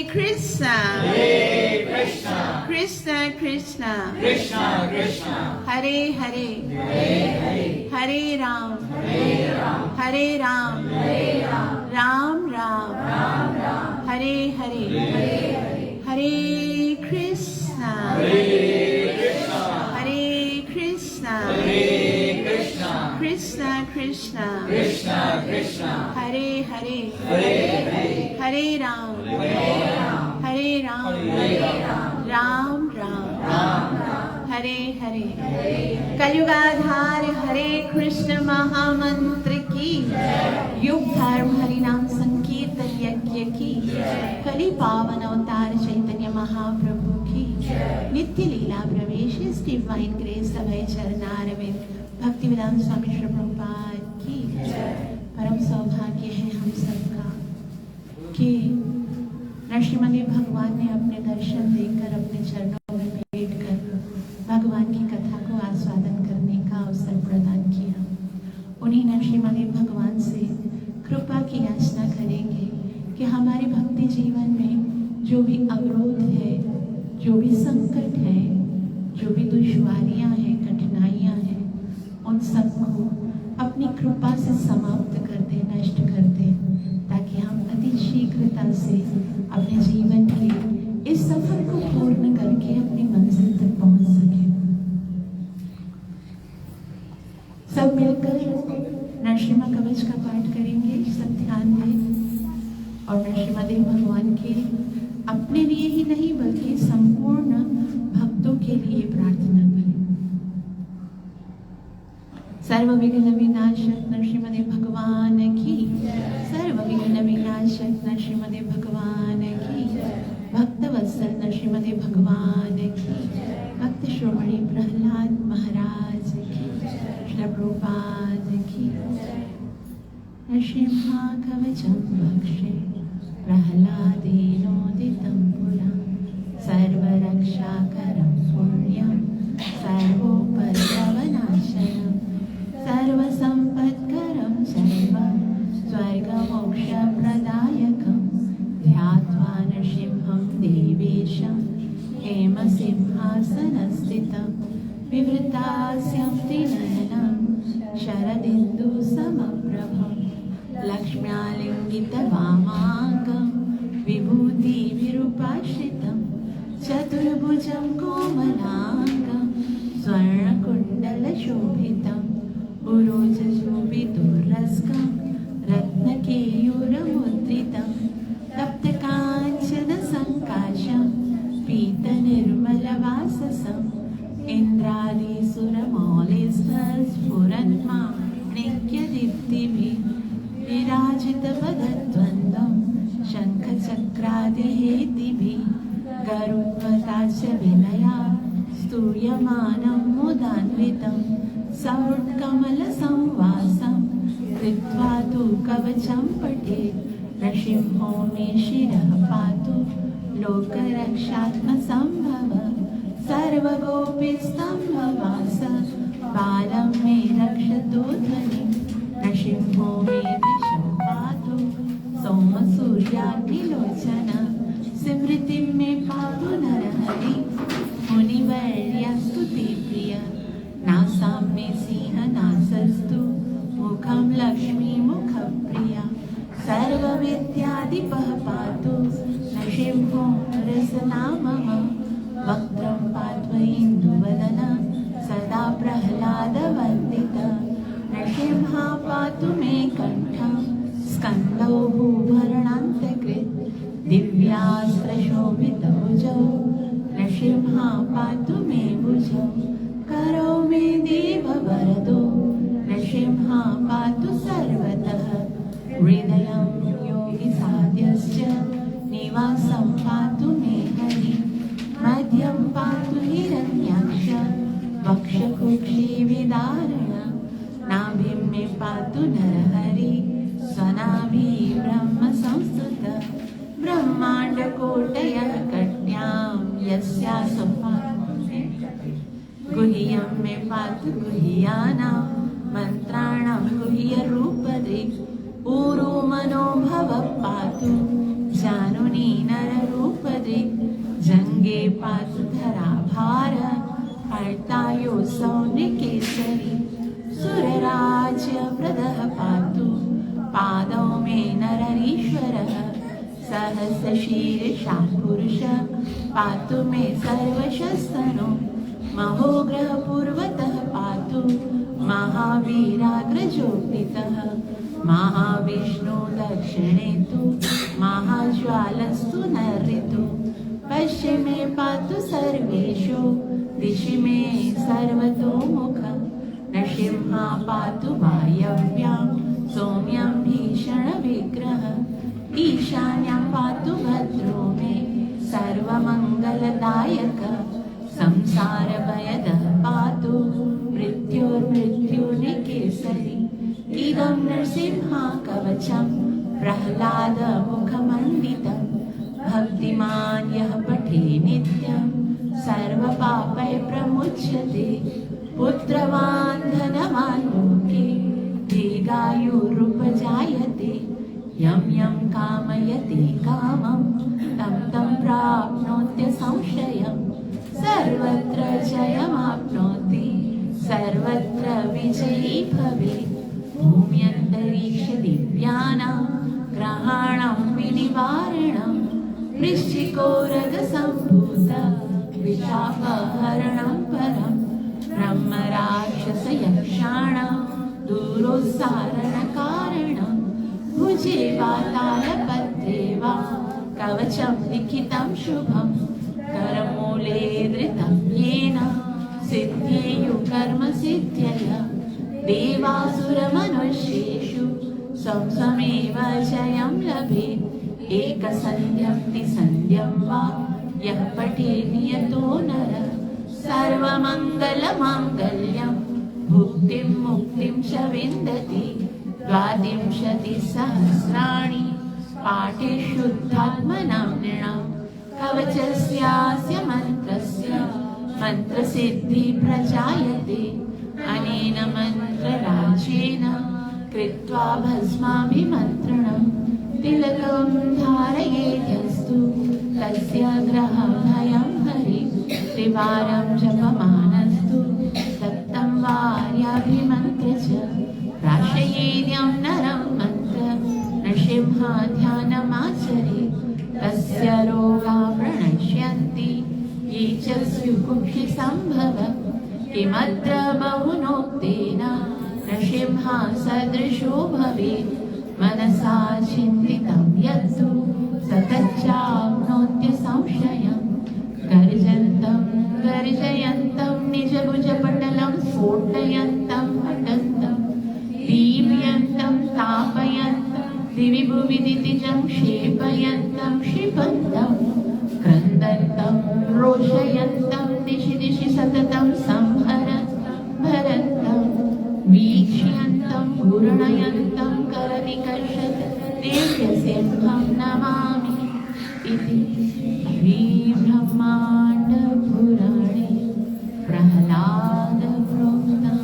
Krishna, Hare Krishna, Krishna Krishna, Krishna Krishna, Hare Hare, Hare Hare, Hare Ram, Hare Ram, Hare Ram, Hare Ram, Ram Ram, Ram Ram, Hare Hare, Hare Krishna, Hare Krishna, Hare Krishna, Hare Krishna, Krishna Krishna, Krishna Krishna, Hare Hare, Hare Hare, Hare Ram, Hare Ram, Hare Ram, Hare Ram, Ram Ram, Ram Ram, Hare Hare, कलयुगाधार हरे कृष्ण महामंत्र की, युग धर्म हरि नाम संकीर्तन यज्ञ की, कलि पावन अवतार चैतन्य महाप्रभु की, नित्य लीला प्रवेश डिवाइन ग्रेस अभय चरणारविंद भक्ति वेदांत स्वामी श्री प्रभुपाद की। परम सौभाग्य है हम सबका कि श्रीमद् भगवान ने अपने दर्शन देकर अपने चरणों में बैठकर भगवान की कथा को आस्वादन करने का अवसर प्रदान किया। उन्हीं श्रीमद् भगवान से कृपा की याचना करेंगे कि हमारे भक्ति जीवन में जो भी अवरोध है, जो भी संकट है, जो भी दुश्वारियां हैं, कठिनाइयां हैं, उन सबको अपनी कृपा से समाप्त कर दे, नष्ट कर दे, ताकि हम अति शीघ्रता से अपने जीवन के इस सफर को पूर्ण करके अपनी मंजिल तक पहुंच सके। सब मिलकर नरसिम्हा कवच का पाठ करेंगे। सब ध्यान दें और नरसिम्हा भगवान के अपने लिए ही नहीं बल्कि संपूर्ण भक्तों के लिए प्रार्थना करें। सर्व विघ्न विनाशक नरसिम्हा भगवान की, सर्व विघ्न विनाशक नरसिम्हा भगवान की, भक्त वत्सल नरसिम्हा भगवान की, भक्त श्रोमणी प्रहलाद महाराज की, श्री प्रभुपाद की। नरसिम्हा कवचं भक्षे प्रहलादेनोदितं पुरा, सर्वरक्षाकरं पुण्यं सर्वोपद्रवनाशनं, सर्वसम्पत्करं सर्वं स्वर्गमोक्षप्रदायकं, ध्यात्वा नरसिंहं देवेशं हेमसिंहासनस्थितं, विवृतास्यं त्रिनयनं शरदिन्दुसमप्रभं, लक्ष्म्यालिङ्गितवामाङ्गं विभूतिविरूपाश्रितं, चतुर्भुजं कोमलाङ्गं स्वर्णकुण्डलशोभितं, उरोजशोभितोरस्कं रत्नकेयूरमुद्रितं, तप्तकाञ्चनसङ्काशं पीतनिर्मलवाससं, इन्द्रादिसुरमौलिस्फुरन्माणिक्यदीप्तिभिः विराजितपदद्वन्द्वं शङ्खचक्रादिहेतिभिः, गरुत्मताच स्तूयमानं मुदान्वितं, समुत्कमलसंवासं कृत्वा तु कवचं पठेत्, नरसिंहो मे शिरः पातु लोकरक्षात्मसम्भव, सर्वगोपीस्तम्भवास बालं मे रक्षतु ध्वनिं, नरसिंहो मे दिशो पातु सोमसूर्याग्निलोचन, स्मृतिं मे पातु नरहरि मुनिवर्यस्तुतिप्रिय, नासां मे सिंहनासस्तु मुखं लक्ष्मीमुखप्रिया, सर्वविद्यादिपः पातु नरसिंहो रसना मम, वक्त्रं पात्वइन्दुवदन सदा प्रह्लादवन्दित, नरसिंहा पातु मे कण्ठं स्कन्दौ भूभरणान्तकृत्, दिव्यास्त्रशोभितभुजौ नरसिंहा पातु मे भुजौ, करो मे देववरदो नरसिंहा पातु सर्वतः, हृदयं योगिसाध्यस्य निवासं पातु मे हरि, मध्यं पातु हिरण्याक्ष वक्षकुक्षिविदारण, नाभिं मे पातु नरहरि स्वनाभिः ब्रह्मसंस्तुत, ब्रह्माण्डकोटयः कट्यां यस्यासु गुह्यं मे पातु गुह्यानां मन्त्राणां गुह्यरूपदृक्, ऊरो मनोभव पातु जानुनी नररूप पातु धरा भार हर्तायो सौम्यकेसरी सुरराज्य प्रदः पातु पादौ मे नररीश्वरः सहस्रशीर्षा पुरुष पातु मे सर्वशस्तनो महोग्रह पूर्वतः पातु महावीराग्रजोपितः महाविष्णु दक्षिणे तु महाज्वालस्तु नर्ऋतु पश्चिमे पातु सर्वेषु दिशि मे सर्वतोमुख नृसिंहा पातु वायव्यां सौम्यं भीषणविग्रह ईशान्यां पातु भद्रो मे सर्वमङ्गलदायक संसारभयदः पातु मृत्युर्मृत्युनिकेसरी इदं नृसिंहा कवचं प्रह्लादमुखमण्डितं भक्तिमान् यः पठे नित्यं सर्वपापैः प्रमुच्यते पुत्रवान् धनवान् लोके दीर्घायुरुपजायते यं यं कामयते कामं तं तं प्राप्नोत्य संशयम् सर्वत्र जयमाप्नोति सर्वत्र विजयी भवेत् भूम्यन्तरिक्ष दिव्यानां ग्रहाणां विनिवारणं वृश्चिकोरगसम्भूत विशापहरणं परं ब्रह्मराक्षसयक्षाणां दूरोत्सारणकारणं भुजे वा तालपत्रे वा कवचं लिखितं शुभम् करमूले धृतं येन सिद्ध्येयुः कर्मसिद्ध्यय देवासुरमनुष्येषु स्वमेव जयं लभेत् एकसन्ध्यं द्विसन्ध्यं वा यः पठेत् नियतो नरः सर्वमङ्गलमाङ्गल्यं भुक्तिं मुक्तिं च विन्दति 20सहस्राणि पाठे शुद्धात्मनां नृणाम् कवचस्यास्य मन्त्रस्य मन्त्रसिद्धि प्रजायते अनेन मन्त्रराजेन कृत्वा भस्माभिमन्त्रणं तिलकं धारयेद्यस्तु तस्य ग्रहभयं हरि त्रिवारं जपमानस्तु दत्तं वार्याभिमन्त्र च प्राशयेद्यं नरं मन्त्र नृसिंहा ध्यानमाचरे तस्य रोगा प्रणश्यन्ति ये च स्युकुक्षि सम्भव किमत्र बहुनोक्तेन नृसिंहा सदृशो भवेत् मनसा चिन्तितं यत्तु सतच्चाप्नोत्य संशयं गर्जन्तं गर्जयन्तं निजभुजपटलं स्फोटयन्तं हटन्तं दीप्यन्तं तापयन्तं दिवि भुवि दितिजं क्षेपयन्तं क्षिपन्तं क्रन्दन्तं रोषयन्तं दिशि दिशि सततं संहरन्तं वीक्ष्यन्तं घूर्णयन्तं करनिकर्षत् दिव्यसिंहं नमामि इति श्रीब्रह्माण्डपुराणे प्रह्लादप्रोक्तं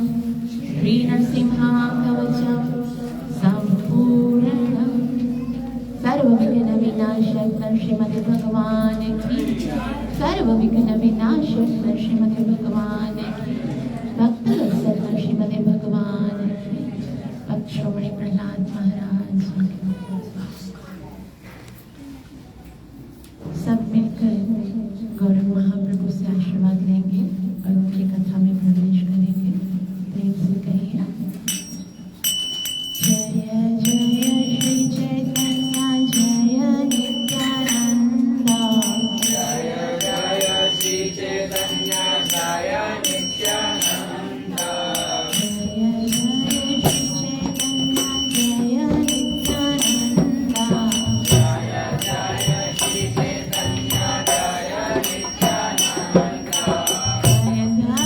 श्रीनरसिंहकवचं सम्पूर्णम् सर्वविघ्नविनाशक श्रीमद् भगवान की सर्वविघ्नविनाशक श्रीमद् भगवान की भक्तवत्सल श्रीमद् भगवान की भक्तश्रोमणि प्रहलाद महाराज सब मिलकर गौरव महाप्रभु से आशीर्वाद लेंगे और उनकी कथा में प्रवेश करेंगे। प्रेम से कहिए जय जय श्री चैतन्य जय नित्यानंद जय जय श्री चैतन्य जय नित्यानंद जय जय श्री चैतन्य जय नित्यानंद जय जय श्री चैतन्य जय नित्यानंद जय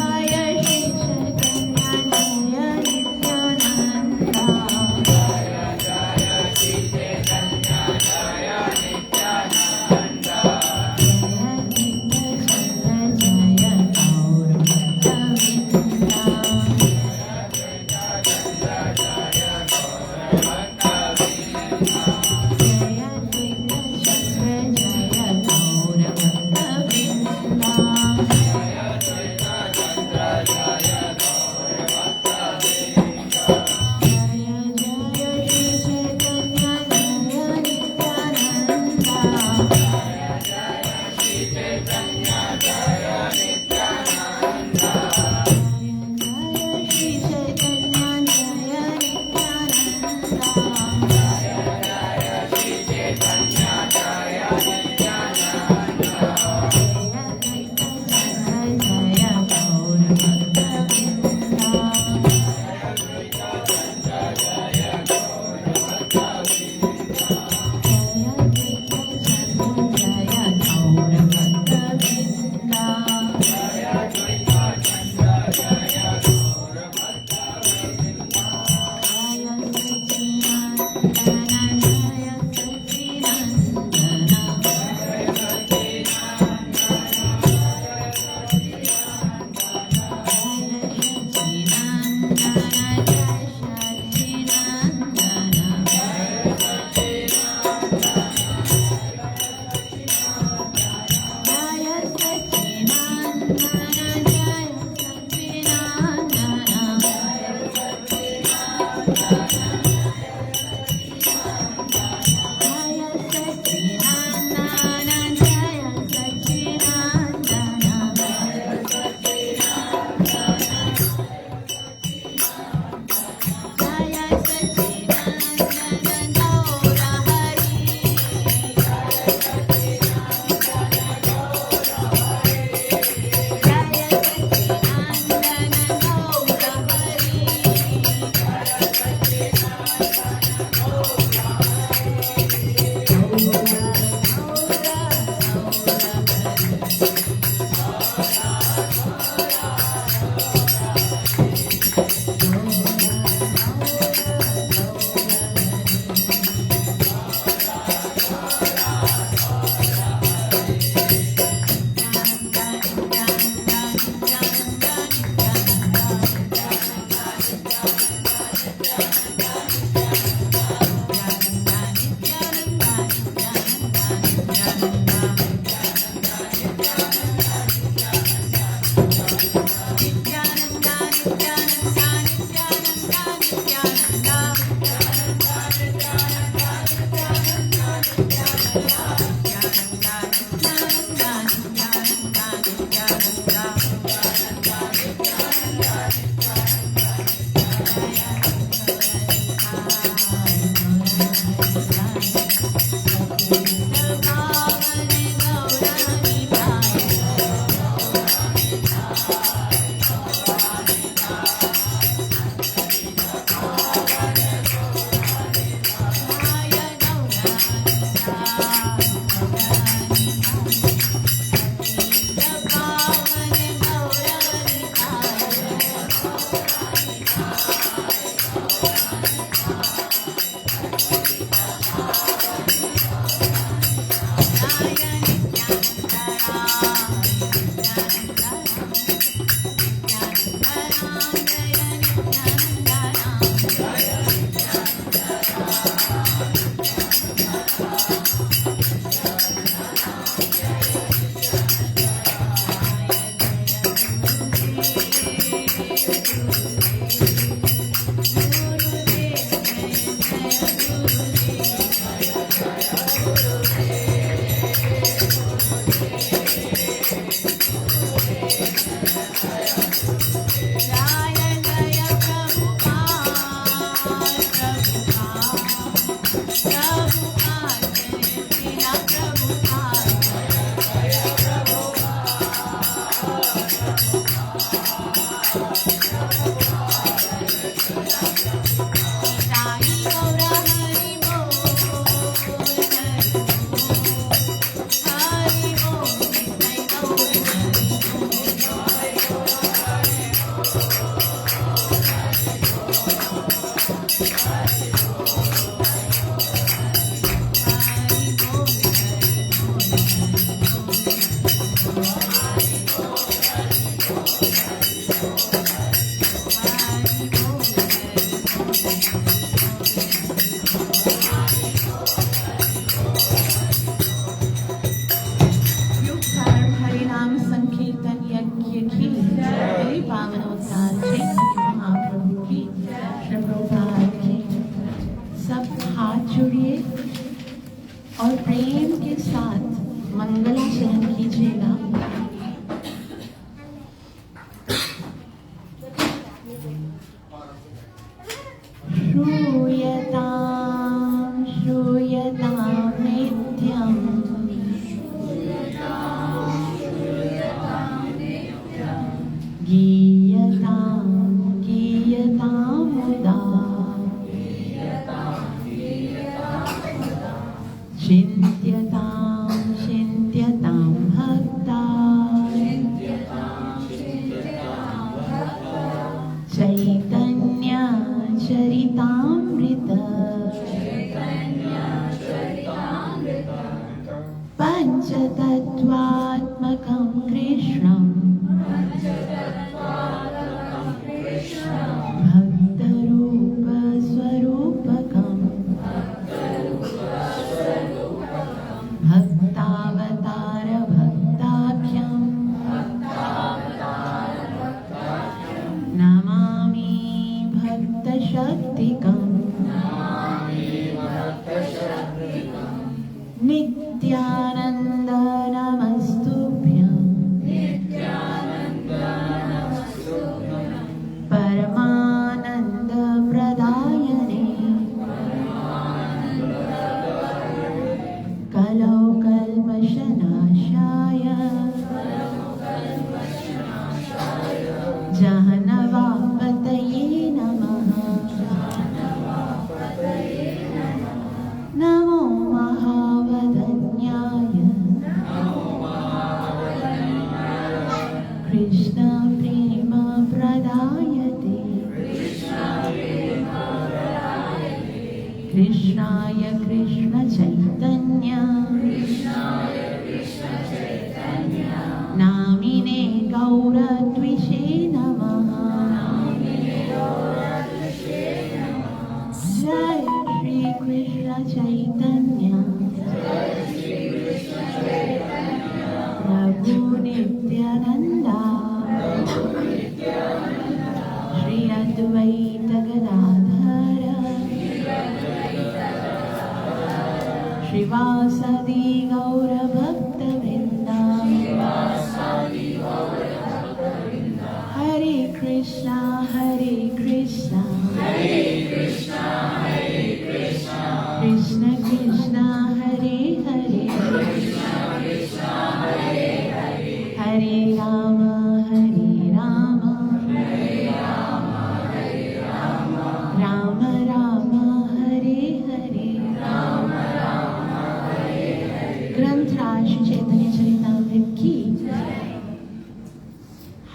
और प्रेम के साथ मंगलाचरण कीजिएगा। श्रूयतां श्रूयतां नित्यं गीयतां गीयतां मुदा चिन्त्यतां चिन्त्यतां भक्ता चैतन्य चरितामृत पंचतत्त्वात्मकं कृष्णं भक्तरूप स्वरूपकं भक्तावतार भक्ताख्यं नमामि भक्तशक्तिकं नित्यानन्द नमस्तुभ्यं परमानन्द प्रदायने कलौ कल्मषनाशाय जाह्नवापतये नमः। नमो महावदन्याय कृष्ण प्रेम प्रदायते कृष्णाय कृष्ण चैतन्य नामिने गौरद्विषे नमः। जय श्री कृष्ण चैतन्य प्रभु नित्यानंदा श्री अद्वैत गदाधर श्रीवासदि गौर भक्तवृंदा हरे कृष्णा कृष्ण कृष्ण हरे हरे हरे राम राम राम हरे हरे। ग्रंथराज चैतन्य चरितामृत की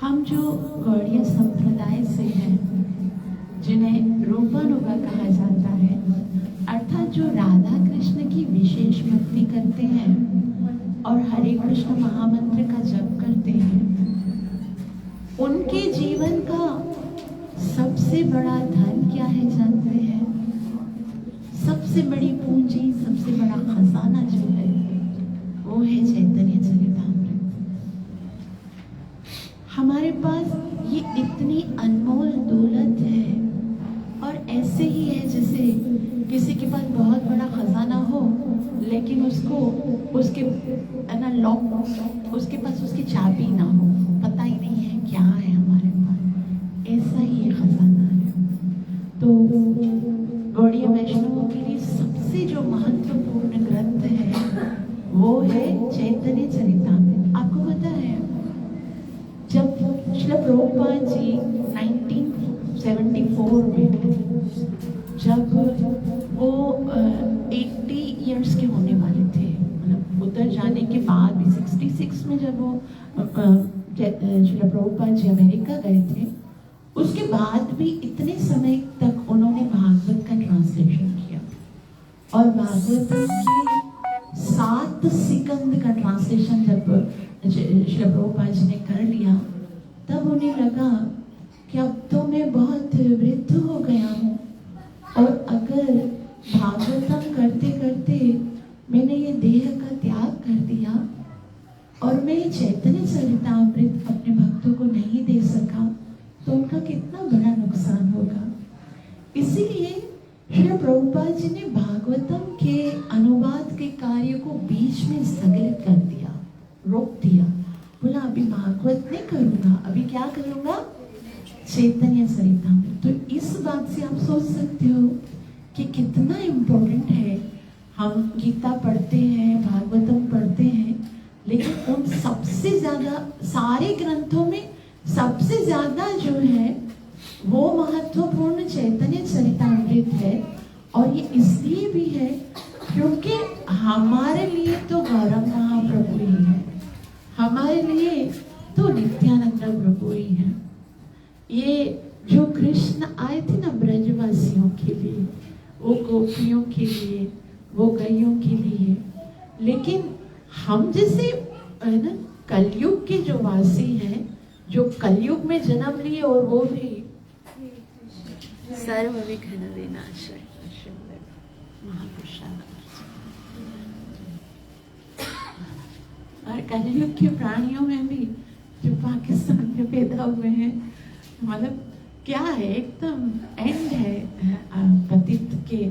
हम जो गौड़ीय संप्रदाय से हैं, जिन्हें रूपानुगा कहा जाता है, अर्थात जो राधा कृष्ण की विशेष भक्ति करते हैं और हरे कृष्ण महामंत्र का जप करते हैं, उनके जीवन का सबसे बड़ा धन क्या है जानते हैं? सबसे बड़ी पूंजी, सबसे बड़ा खजाना जो है वो है चैतन्य चरितामृत। हमारे पास ये इतनी अनमोल दौलत है, और ऐसे ही है जैसे किसी के पास बहुत बड़ा खजाना हो लेकिन उसको उसके लॉक उसके पास उसकी चाबी ना हो, पता ही नहीं है क्या है हमारे पास। ऐसा ही ये खजाना है। तो गौड़ीय वैष्णवों के लिए सबसे जो महत्वपूर्ण ग्रंथ है वो है चैतन्य चरितामृत। आपको पता है जब श्रील प्रभुपाद जी 1974 में जब वो 80 इयर्स के होने वाले थे, मतलब उधर जाने के बाद भी 66 में जब वो श्रील प्रभुपाद जी अमेरिका गए थे, उसके बाद भी इतने समय तक उन्होंने भागवत का ट्रांसलेशन किया और भागवत के 7 सिकंद का ट्रांसलेशन जब श्रील प्रभुपाद जी ने कर लिया, तब उन्हें लगा कि अब तो मैं बहुत वृद्ध हो गया हूँ और अगर भागवतम करते करते मैंने ये देह का त्याग कर दिया और मैं चैतन्य चरितामृत अपने भक्तों को नहीं दे सका, तो उनका कितना बड़ा नुकसान होगा। इसीलिए श्री प्रभुपाद जी ने भागवतम के अनुवाद के कार्य को बीच में स्थगित कर दिया, रोक दिया। बोला अभी भागवत नहीं करूंगा, अभी क्या करूंगा, चैतन्य चरितामृत। तो इस बात से आप सोच सकते हो कि कितना इम्पोर्टेंट है। हम गीता पढ़ते हैं, भागवतम पढ़ते हैं, लेकिन उन सबसे ज्यादा सारे ग्रंथों में सबसे ज्यादा जो है वो महत्वपूर्ण चैतन्य चरितामृत है। और ये इसलिए भी है क्योंकि हमारे लिए तो गौरव महाप्रभु ही है, हमारे लिए तो नित्यानंद प्रभु ही है। ये जो कृष्ण आए थे ना ब्रजवासियों के लिए, वो गोपियों के लिए, वो गैयों के लिए, लेकिन हम जैसे ना कलयुग के जो वासी हैं, जो कलयुग में जन्म लिए और वो भी सर्व विघ्न विनाशय महापुरुषाय और कलयुग के प्राणियों में भी जो पाकिस्तान में पैदा हुए हैं, मतलब क्या है, एकदम एंड है पतित के।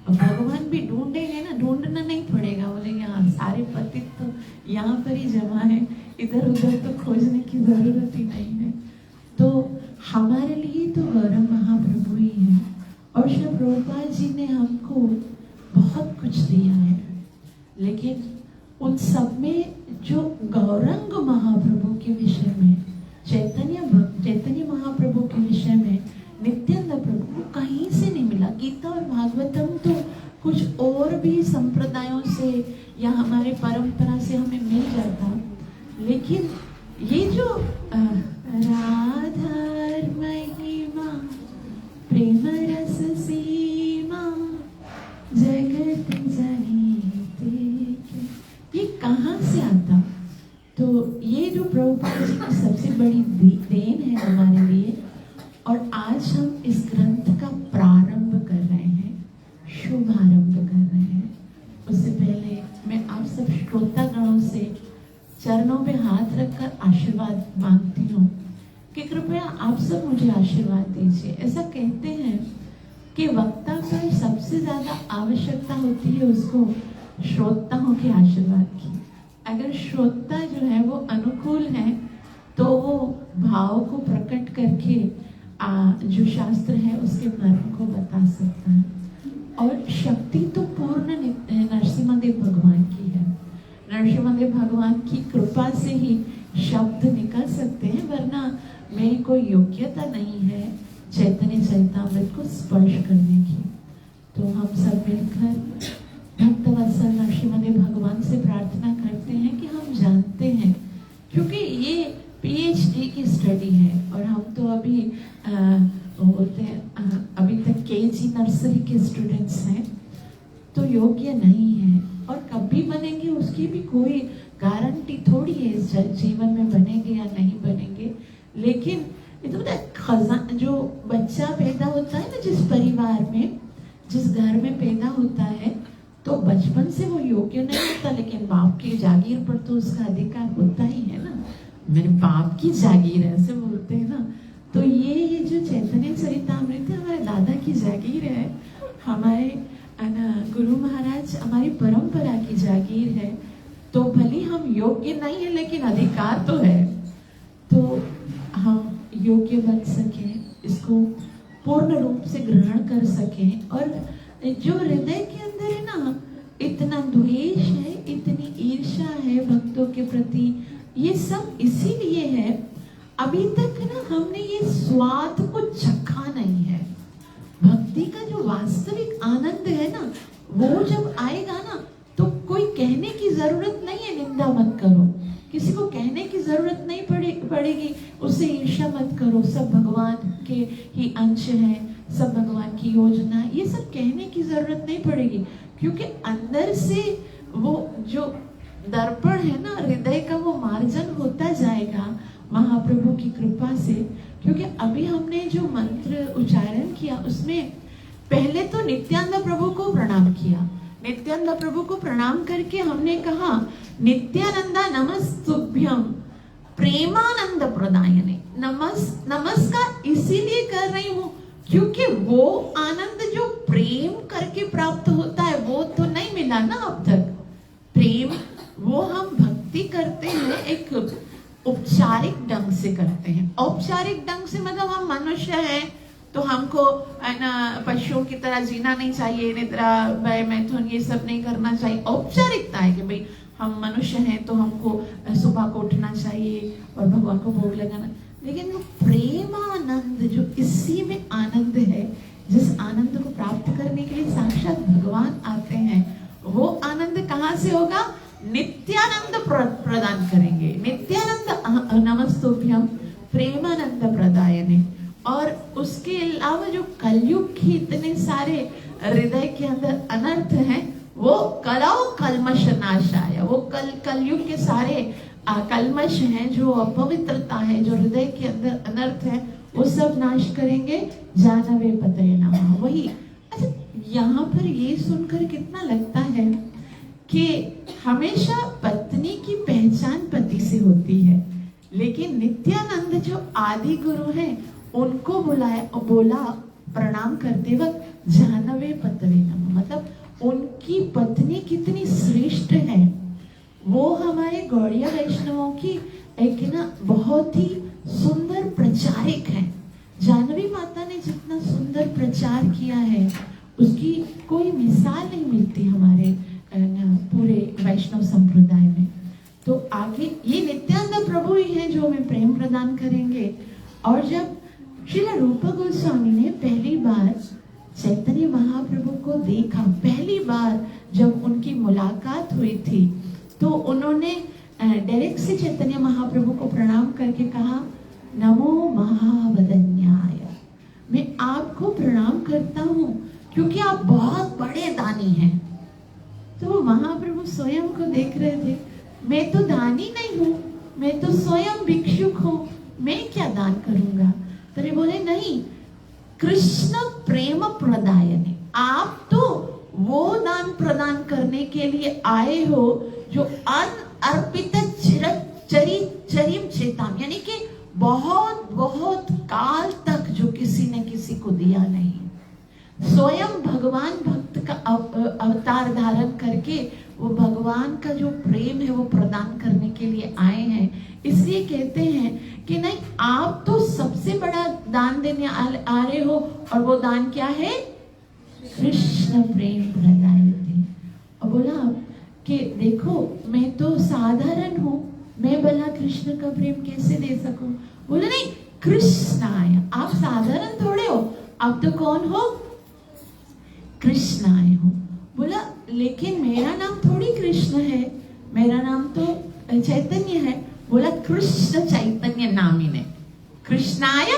भगवान भी ढूंढेंगे ना, ढूंढना नहीं पड़ेगा, बोलेंगे हाँ सारे पतित तो यहाँ पर ही जमा है, इधर उधर तो खोजने की जरूरत ही नहीं है। तो हमारे लिए तो गौरव महाप्रभु ही है। और श्री प्रभुपाद जी ने हमको बहुत कुछ दिया है, लेकिन उन सब में जो गौरंग महाप्रभु के विषय में, चैतन्य महाप्रभु के विषय में, नित्यानंद प्रभु को कहीं से नहीं मिला। गीता और भागवतम तो कुछ और भी संप्रदायों से या हमारे परंपरा से हमें मिल जाता, लेकिन ये जो राधार महिमा प्रेम रस सीमा जगत जनित, ये कहाँ से आता? तो ये जो प्रभुपाद जी की सबसे बड़ी देन है हमारे लिए। और आज हम इस ग्रंथ का प्रारंभ कर रहे हैं, शुभारंभ कर रहे हैं। उससे पहले मैं आप सब श्रोतागणों से चरणों पे हाथ रखकर आशीर्वाद मांगती हूँ कि कृपया आप सब मुझे आशीर्वाद दीजिए। ऐसा कहते हैं कि वक्ता पर सबसे ज्यादा आवश्यकता होती है उसको श्रोताओं के आशीर्वाद की। अगर श्रोता जो है वो अनुकूल है तो वो भाव को प्रकट करके जो शास्त्र है उसके मर्म को बता सकता है। और शक्ति तो पूर्ण नरसिम्हदेव भगवान की है। नरसिम्हदेव भगवान की कृपा से ही शब्द निकल सकते हैं, वरना मेरी कोई योग्यता नहीं है चैतन्य चरितामृत को स्पर्श करने की। तो हम सब मिलकर भक्तवत्सल नरसिम्हदेव भगवान से प्रार्थना करते हैं कि हम जानते हैं, क्योंकि ये PhD की स्टडी है और हम तो अभी बोलते हैं अभी तक KG नर्सरी के स्टूडेंट्स हैं, तो योग्य नहीं है और कभी बनेंगे उसकी भी कोई गारंटी थोड़ी है इस जीवन में बनेंगे या नहीं बनेंगे। लेकिन ये तो खजाना, जो बच्चा पैदा होता है ना, जिस परिवार में, जिस घर में पैदा होता है, तो बचपन से वो योग्य नहीं होता, लेकिन बाप की जागीर पर तो उसका अधिकार होता ही है ना। मेरे बाप की जागीर है, ऐसे बोलते हैं ना। तो ये जो चैतन्य चरितामृत है हमारे दादा की जागीर है, हमारे गुरु महाराज हमारी परंपरा की जागीर है। तो भले हम योग्य नहीं है लेकिन अधिकार तो है, तो हम योग्य बन सके, इसको पूर्ण रूप से ग्रहण कर सके। और जो हृदय के अंदर है ना, इतना द्वेष है, इतनी आशा है भक्तों के प्रति, ये सब इसीलिए है, अभी तक ना हमने ये स्वाद को चखा नहीं है। भक्ति का जो वास्तविक आनंद है ना, वो जब आएगा ना तो कोई कहने की जरूरत नहीं है निंदा मत करो, किसी को कहने की जरूरत नहीं पड़ेगी, उससे ईर्ष्या मत करो, सब भगवान के ही अंश हैं, सब भगवान की योजना है, ये सब कहने की जरूरत नहीं पड़ेगी। क्योंकि अंदर से वो जो दर्पण है ना हृदय का, वो मार्जन होता जाएगा महाप्रभु की कृपा से। क्योंकि अभी हमने जो मंत्र उच्चारण किया उसमें पहले तो नित्यानंद प्रभु को प्रणाम किया, नित्यानंद प्रभु को प्रणाम करके हमने कहा नित्यानंदा नमस्तुभ्यम प्रेमानंद प्रदायने। नमस्कार इसीलिए कर रही हूँ क्योंकि वो आनंद जो प्रेम करके प्राप्त होता है वो तो नहीं मिला ना अब तक। प्रेम वो हम भक्ति करते हैं एक औपचारिक ढंग से करते हैं। औपचारिक ढंग से मतलब हम मनुष्य हैं तो हमको ना पशुओं की तरह जीना नहीं चाहिए, निद्रा भय मैथुन ये सब नहीं करना चाहिए। औपचारिकता है कि भाई हम मनुष्य हैं तो हमको सुबह को उठना चाहिए और भगवान को भोग लगाना। लेकिन वो प्रेमानंद जो इसी में आनंद है, जिस आनंद को प्राप्त करने के लिए साक्षात भगवान आते हैं, वो आनंद कहाँ से होगा? नित्यानंद प्रदान करेंगे। नित्यानंद नमस्तुभ्यम प्रेमानंद प्रदायने। और उसके अलावा जो कलयुग के इतने सारे हृदय के अंदर अनर्थ हैं, वो कलाओ कलमश नाशाय, वो कलयुग के सारे कलमश हैं, जो अपवित्रता है, जो हृदय के अंदर अनर्थ है, वो सब नाश करेंगे। जानवे पतये नमः। वही अच्छा, यहाँ पर ये सुनकर कितना लगता है कि हमेशा पत्नी की पहचान पति से होती है, लेकिन नित्यानंद जो आदि गुरु हैं उनको बोला प्रणाम करते वक्त जानवे पतये नमः। मतलब उनकी पत्नी कितनी श्रेष्ठ है। वो हमारे गौड़िया वैष्णवों की एक ना बहुत ही सुंदर प्रचारक है। जानवी माता ने जितना सुंदर प्रचार किया है उसकी कोई मिसाल नहीं मिलती हमारे पूरे वैष्णव संप्रदाय में। तो आगे ये नित्यानंद प्रभु ही है जो हमें प्रेम प्रदान करेंगे। और जब श्रील रूपा गोस्वामी ने पहली बार चैतन्य महाप्रभु को देखा, पहली बार जब उनकी मुलाकात हुई थी, तो उन्होंने डायरेक्ट से चैतन्य महाप्रभु को प्रणाम करके कहा नमो महावदन्याय, मैं आपको प्रणाम करता हूँ क्योंकि आप बहुत बड़े दानी हैं। तो महाप्रभु स्वयं को देख रहे थे, मैं तो दानी नहीं हूँ, मैं तो स्वयं भिक्षुक हूँ, मैं क्या दान करूंगा। तो ये बोले नहीं, कृष्ण प्रेम प्रदायने, आप तो वो दान प्रदान करने के लिए आए हो जो अर्पित चरिम चेताम, यानी कि बहुत बहुत काल तक जो किसी ने किसी को दिया नहीं। स्वयं भगवान भक्त का अवतार धारण करके वो भगवान का जो प्रेम है वो प्रदान करने के लिए आए हैं। इसलिए कहते हैं कि नहीं, आप तो सबसे बड़ा दान देने आ रहे हो, और वो दान क्या है? कृष्ण प्रेम प्रदायते। और बोला कि देखो मैं तो साधारण हूँ, मैं भला कृष्ण का प्रेम कैसे दे सकूं। बोले नहीं, कृष्ण आया, आप साधारण थोड़े हो, आप तो कौन हो? कृष्ण आए हो। बोला लेकिन मेरा नाम थोड़ी कृष्ण है, मेरा नाम तो चैतन्य है। बोला कृष्ण चैतन्य नामिने, कृष्णाय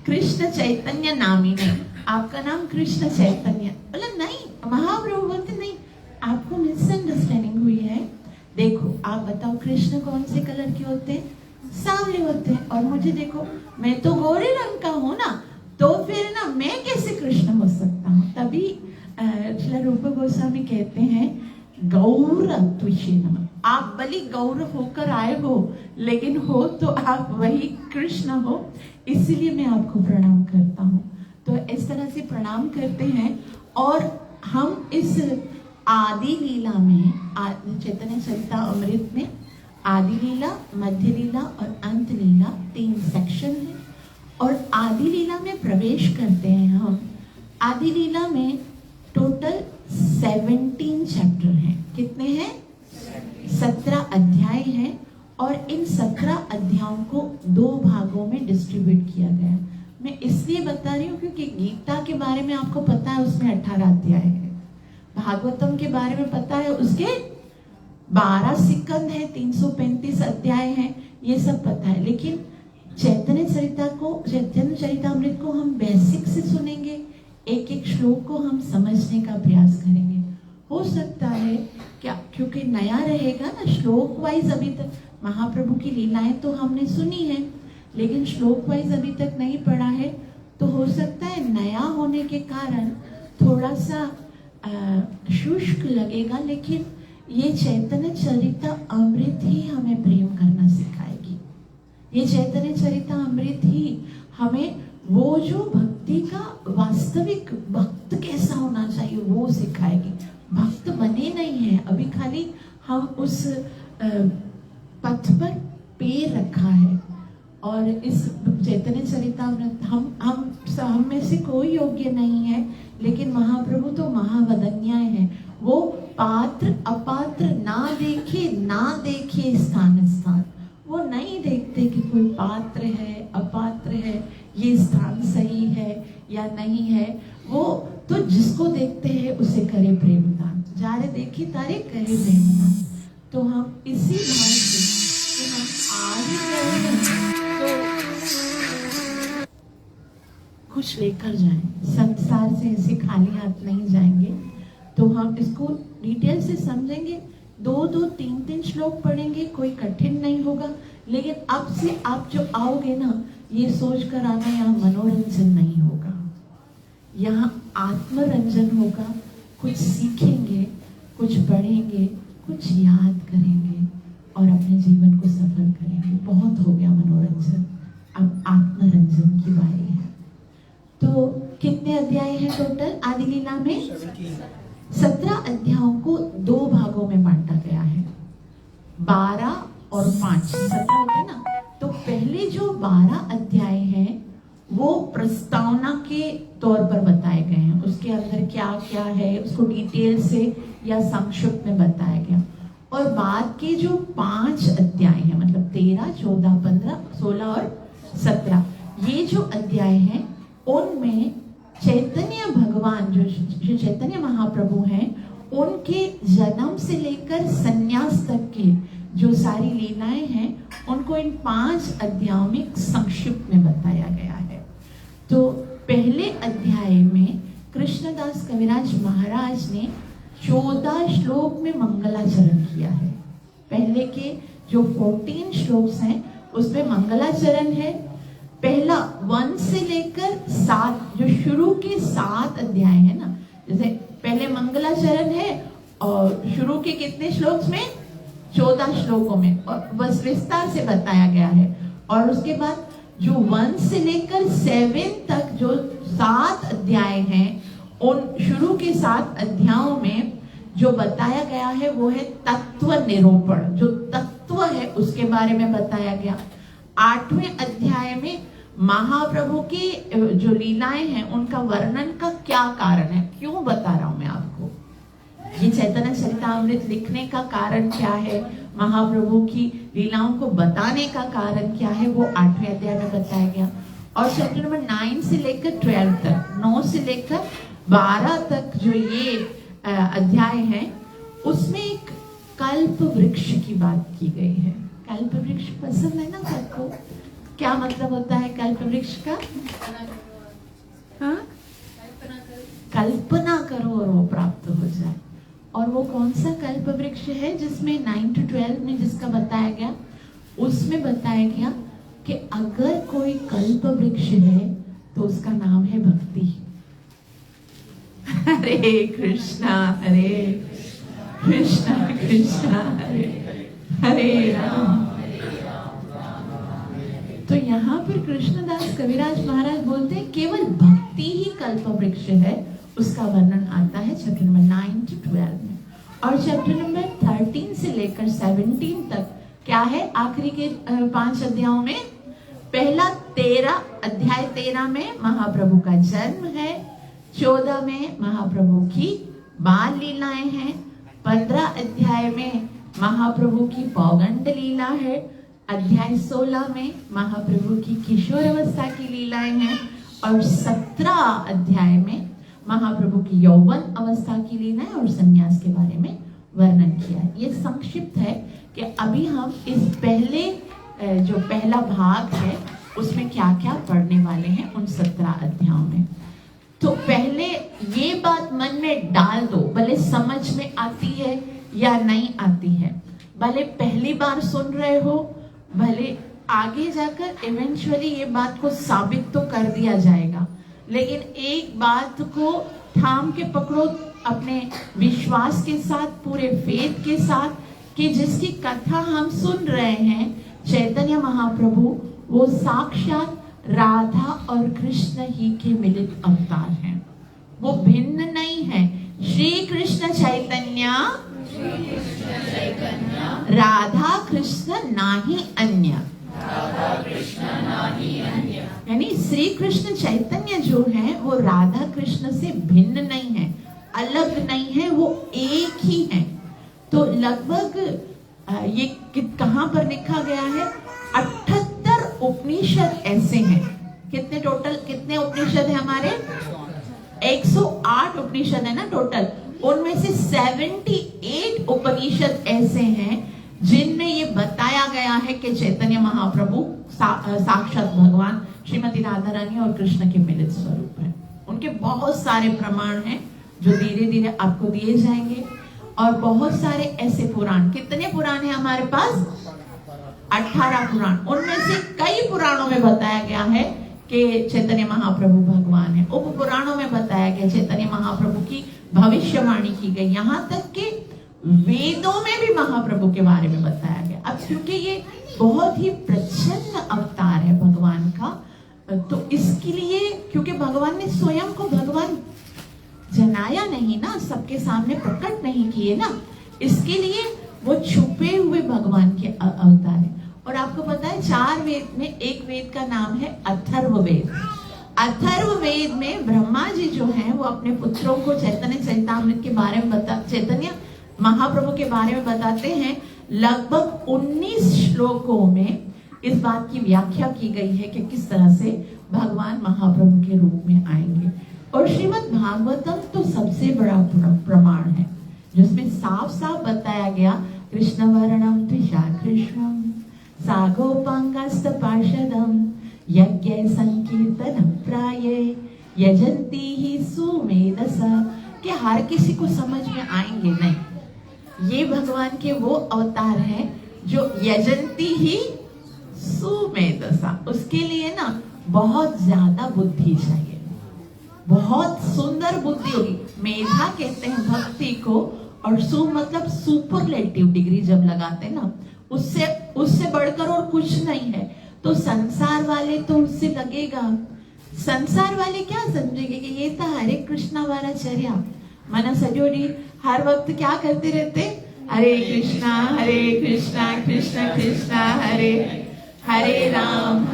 कृष्ण चैतन्य नामिने, आपका नाम कृष्ण चैतन्य। बोला नहीं, महाप्रभु बोलते नहीं, आपको मिसअंडरस्टैंडिंग हुई है। देखो आप बताओ कृष्ण कौन से कलर के होते हैं? सांवले होते हैं। और मुझे देखो, मैं तो गोरे रंग का हूँ ना, तो फिर ना मैं कैसे कृष्ण हो सकता हूँ। तभी श्रील रूपा गोस्वामी कहते हैं गौर तुष्य नमः, आप भली गौर होकर आए हो, लेकिन हो तो आप वही कृष्ण हो, इसलिए मैं आपको प्रणाम करता हूँ। तो इस तरह से प्रणाम करते हैं। और हम इस आदि लीला में, चैतन्य चरिता अमृत में आदि लीला, मध्य लीला और अंत लीला 3 सेक्शन है। और आदि लीला में प्रवेश करते हैं हम। आदि लीला में टोटल 17 चैप्टर हैं। कितने हैं? 17 अध्याय हैं और इन 17 अध्यायों को 2 भागों में डिस्ट्रीब्यूट किया गया है। मैं इसलिए बता रही हूँ क्योंकि गीता के बारे में आपको पता है उसमें 18 अध्याय है, भागवतम के बारे में पता है उसके 12 सिकंद है, 335 अध्याय हैं, ये सब पता है। लेकिन चैतन्य चरितामृत को हम बेसिक से सुनेंगे, एक एक श्लोक को हम समझने का प्रयास करेंगे। हो सकता है क्या, क्योंकि नया रहेगा ना, श्लोक वाइज अभी तक महाप्रभु की लीलाएं तो हमने सुनी है, लेकिन श्लोक वाइज अभी तक नहीं पढ़ा है, तो हो सकता है नया होने के कारण थोड़ा सा शुष्क लगेगा। लेकिन ये चैतन्य चरितामृत ही हमें प्रेम करना सिखाएगी। ये चैतन्य चरितामृत ही हमें वो जो भक्ति का वास्तविक भक्त कैसा होना चाहिए वो सिखाएगी। भक्त बने नहीं है अभी, खाली हम उस पथ पर पैर रखा है। और इस चैतन्य चरितामृत हम में से कोई योग्य नहीं है, लेकिन महाप्रभु तो महावदन्य है। वो पात्र अपात्र ना देखे स्थान स्थान, वो नहीं देखते कि कोई पात्र है अपात्र है, ये स्थान सही है या नहीं है। वो तो जिसको देखते हैं उसे करे प्रेमदान, जारे देखी तारे करे प्रेमदान। तो हम इसी भाव से कि हम आगे करेंगे तो कुछ लेकर जाएं, संसार से ऐसे खाली हाथ नहीं जाएंगे। तो हम इसको डिटेल से समझेंगे, 2-3 श्लोक पढ़ेंगे, कोई कठिन नहीं होगा। लेकिन अब से आप जो आओगे ना, ये सोच कर आना यहाँ मनोरंजन नहीं होगा, यहाँ आत्मरंजन होगा। कुछ सीखेंगे, कुछ पढ़ेंगे, कुछ याद करेंगे और अपने जीवन को सफल करेंगे। बहुत हो गया मनोरंजन, अब आत्मरंजन की बारी है। तो कितने अध्याय हैं टोटल आदि लीला में? 17 अध्यायों को 2 भागों में बांटा गया है, 12 और 5, 17 होते ना। तो पहले जो 12 अध्याय हैं वो प्रस्तावना के तौर पर बताए गए हैं, उसके अंदर क्या क्या है उसको डिटेल से या संक्षिप्त में बताया गया। और बाद के जो 5 अध्याय हैं, मतलब 13, 14, 15, 16 और 17, ये जो अध्याय हैं उनमें चैतन्य भगवान जो चैतन्य महाप्रभु हैं, उनके जन्म से लेकर संन्यास तक के जो सारी लीलाएं हैं उनको इन 5 अध्यायों में संक्षिप्त में बताया गया है। तो पहले अध्याय में कृष्णदास कविराज महाराज ने 14 श्लोक में मंगलाचरण किया है। पहले के जो 14 श्लोक हैं उसमें मंगलाचरण है। पहला 1 से लेकर 7, जो शुरू के 7 अध्याय है ना, जैसे पहले मंगलाचरण है और शुरू के कितने श्लोक में? 14 श्लोकों में, और बस विस्तार से बताया गया है। और उसके बाद जो 1 से लेकर 7 तक जो 7 अध्याय हैं, उन शुरू के 7 अध्यायों में जो बताया गया है वो है तत्व निरूपण, जो तत्व है उसके बारे में बताया गया। 8वें अध्याय में महाप्रभु की जो लीलाएं हैं उनका वर्णन का क्या कारण है, क्यों बता रहा हूं मैं आपको, ये चैतन्य चरितामृत लिखने का कारण क्या है, महाप्रभु की लीलाओं को बताने का कारण क्या है, वो 8वें अध्याय में बताया गया। और चैप्टर नंबर 9 से लेकर 12 तक, 9 से लेकर 12 तक जो ये अध्याय है उसमें एक कल्प वृक्ष की बात की गई है। कल्प वृक्ष पसंद है ना सबको? क्या मतलब होता है कल्प वृक्ष का? हाँ, कल्पना करो और वो प्राप्त हो जाए। और वो कौन सा कल्प वृक्ष है जिसमें 9 to 12 में जिसका बताया गया, उसमें बताया गया कि अगर कोई कल्प वृक्ष है तो उसका नाम है भक्ति। हरे कृष्णा कृष्णा कृष्णा हरे राम। तो यहाँ पर कृष्णदास कविराज महाराज बोलते हैं केवल भक्ति ही कल्प वृक्ष है, उसका वर्णन आता है चैप्टर नंबर 9 to 12 में। और चैप्टर नंबर 13 से लेकर 17 तक क्या है, आखिरी के 5 अध्यायों में, पहला 13 अध्याय 13 में महाप्रभु का जन्म है, 14 में महाप्रभु की बाल लीलाएं हैं, 15 अध्याय में महाप्रभु की पौगंड लीला है। अध्याय 16 में महाप्रभु की किशोर अवस्था की लीलाएं हैं और 17 अध्याय में महाप्रभु की यौवन अवस्था की लीलाएं और संन्यास के बारे में वर्णन किया है। ये संक्षिप्त है कि अभी हम इस पहले जो पहला भाग है उसमें क्या क्या पढ़ने वाले हैं उन 17 अध्यायों में। तो पहले ये बात मन में डाल दो, भले समझ में आती है या नहीं आती है, भले पहली बार सुन रहे हो, भले आगे जाकर इवेंचुअली ये बात को साबित तो कर दिया जाएगा, लेकिन एक बात को थाम के पकड़ो अपने विश्वास के साथ, पूरे फेथ के साथ, कि जिसकी कथा हम सुन रहे हैं चैतन्य महाप्रभु वो साक्षात राधा और कृष्ण ही के मिलित अवतार हैं, वो भिन्न नहीं है। श्री कृष्ण चैतन्य राधा कृष्ण नाही अन्य, यानी श्री कृष्ण चैतन्य जो है वो राधा कृष्ण से भिन्न नहीं है, अलग नहीं है, वो एक ही है। तो लगभग ये कहां पर लिखा गया है, 78 उपनिषद ऐसे हैं। कितने टोटल, कितने उपनिषद है हमारे? 108 उपनिषद है ना टोटल। उनमें से 78 उपनिषद ऐसे हैं जिनमें ये बताया गया है कि चैतन्य महाप्रभु साक्षात भगवान श्रीमती राधा रानी और कृष्ण के मिलित स्वरूप है। उनके बहुत सारे प्रमाण हैं जो धीरे धीरे आपको दिए जाएंगे। और बहुत सारे ऐसे पुराण, कितने पुराण है हमारे पास? 18 पुराण। उनमें से कई पुराणों में बताया गया है कि चैतन्य महाप्रभु भगवान है। उप पुराणों में बताया गया चैतन्य महाप्रभु की भविष्यवाणी की गई, यहाँ तक कि वेदों में भी महाप्रभु के बारे में बताया गया। अब क्योंकि ये बहुत ही प्रचंड अवतार है भगवान का, तो इसके लिए, क्योंकि भगवान ने स्वयं को भगवान जनाया नहीं ना, सबके सामने प्रकट नहीं किए ना, इसके लिए वो छुपे हुए भगवान के अवतार है। और आपको पता है 4 वेद में एक वेद का नाम है अथर्ववेद। अथर्ववेद में ब्रह्मा जी जो हैं वो अपने पुत्रों को चैतन्य चरितामृत के बारे में चैतन्य महाप्रभु के बारे में बताते हैं। लगभग 19 श्लोकों में इस बात की व्याख्या की गई है कि किस तरह से भगवान महाप्रभु के रूप में आएंगे। और श्रीमद् भागवतम तो सबसे बड़ा प्रमाण है जिसमें साफ साफ बताया गया, कृष्ण वर्णम त्रिशा कृष्णम सागोपांगस्त पार्षदम यज्ञ संकीर्तनम प्राये यजंती ही सुमेधसा, कि हर किसी को समझ में आएंगे नहीं। ये भगवान के वो अवतार हैं जो यजंती ही सुमेधसा, उसके लिए ना बहुत ज्यादा बुद्धि चाहिए, बहुत सुंदर बुद्धि होगी। मेधा कहते हैं भक्ति को, और सु मतलब सुपरलेटिव डिग्री जब लगाते हैं ना, उससे बढ़कर और कुछ नहीं है। तो संसार वाले तो उससे लगेगा, संसार वाले क्या समझेंगे कि ये तो हरे कृष्णा वाला चर्या मना सजोड़ी हर वक्त क्या करते रहते, हरे कृष्णा कृष्ण कृष्णा हरे हरे राम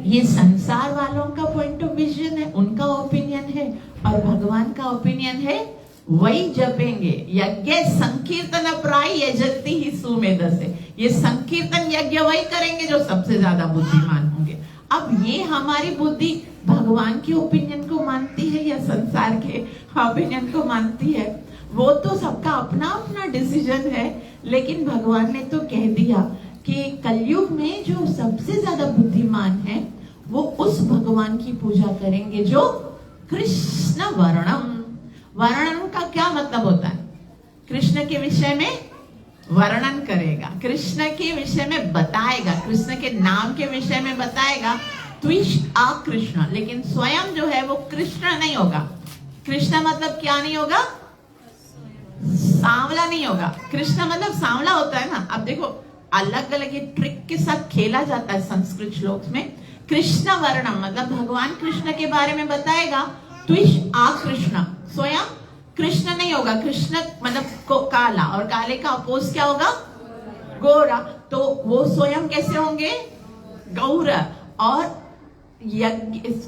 ये संसार वालों का पॉइंट ऑफ विजन है, उनका ओपिनियन है। और भगवान का ओपिनियन है वही जपेंगे, यज्ञ संकीर्तन प्राय यजंती ही सुमेधसे, ये संकीर्तन यज्ञ वही करेंगे जो सबसे ज्यादा बुद्धिमान होंगे। अब ये हमारी बुद्धि भगवान के ओपिनियन को मानती है या संसार के ओपिनियन को मानती है, वो तो सबका अपना अपना डिसीजन है। लेकिन भगवान ने तो कह दिया कि कलयुग में जो सबसे ज्यादा बुद्धिमान है वो उस भगवान की पूजा करेंगे जो कृष्ण वर्णम। वर्णन का क्या मतलब होता है? कृष्ण के विषय में वर्णन करेगा, कृष्ण के विषय में बताएगा, कृष्ण के नाम के विषय में बताएगा। त्विष आ कृष्ण, लेकिन स्वयं जो है वो कृष्ण नहीं होगा। कृष्ण मतलब क्या नहीं होगा? सांवला नहीं होगा। कृष्ण मतलब सांवला होता है ना। अब देखो अलग अलग ये ट्रिक के साथ खेला जाता है संस्कृत श्लोक में। कृष्ण वर्णम मतलब भगवान कृष्ण के बारे में बताएगा। त्विष आ कृष्ण, स्वयं कृष्ण नहीं होगा। कृष्ण मतलब काला, और काले का अपोज क्या होगा? गोरा। तो वो स्वयं कैसे होंगे? गौर। और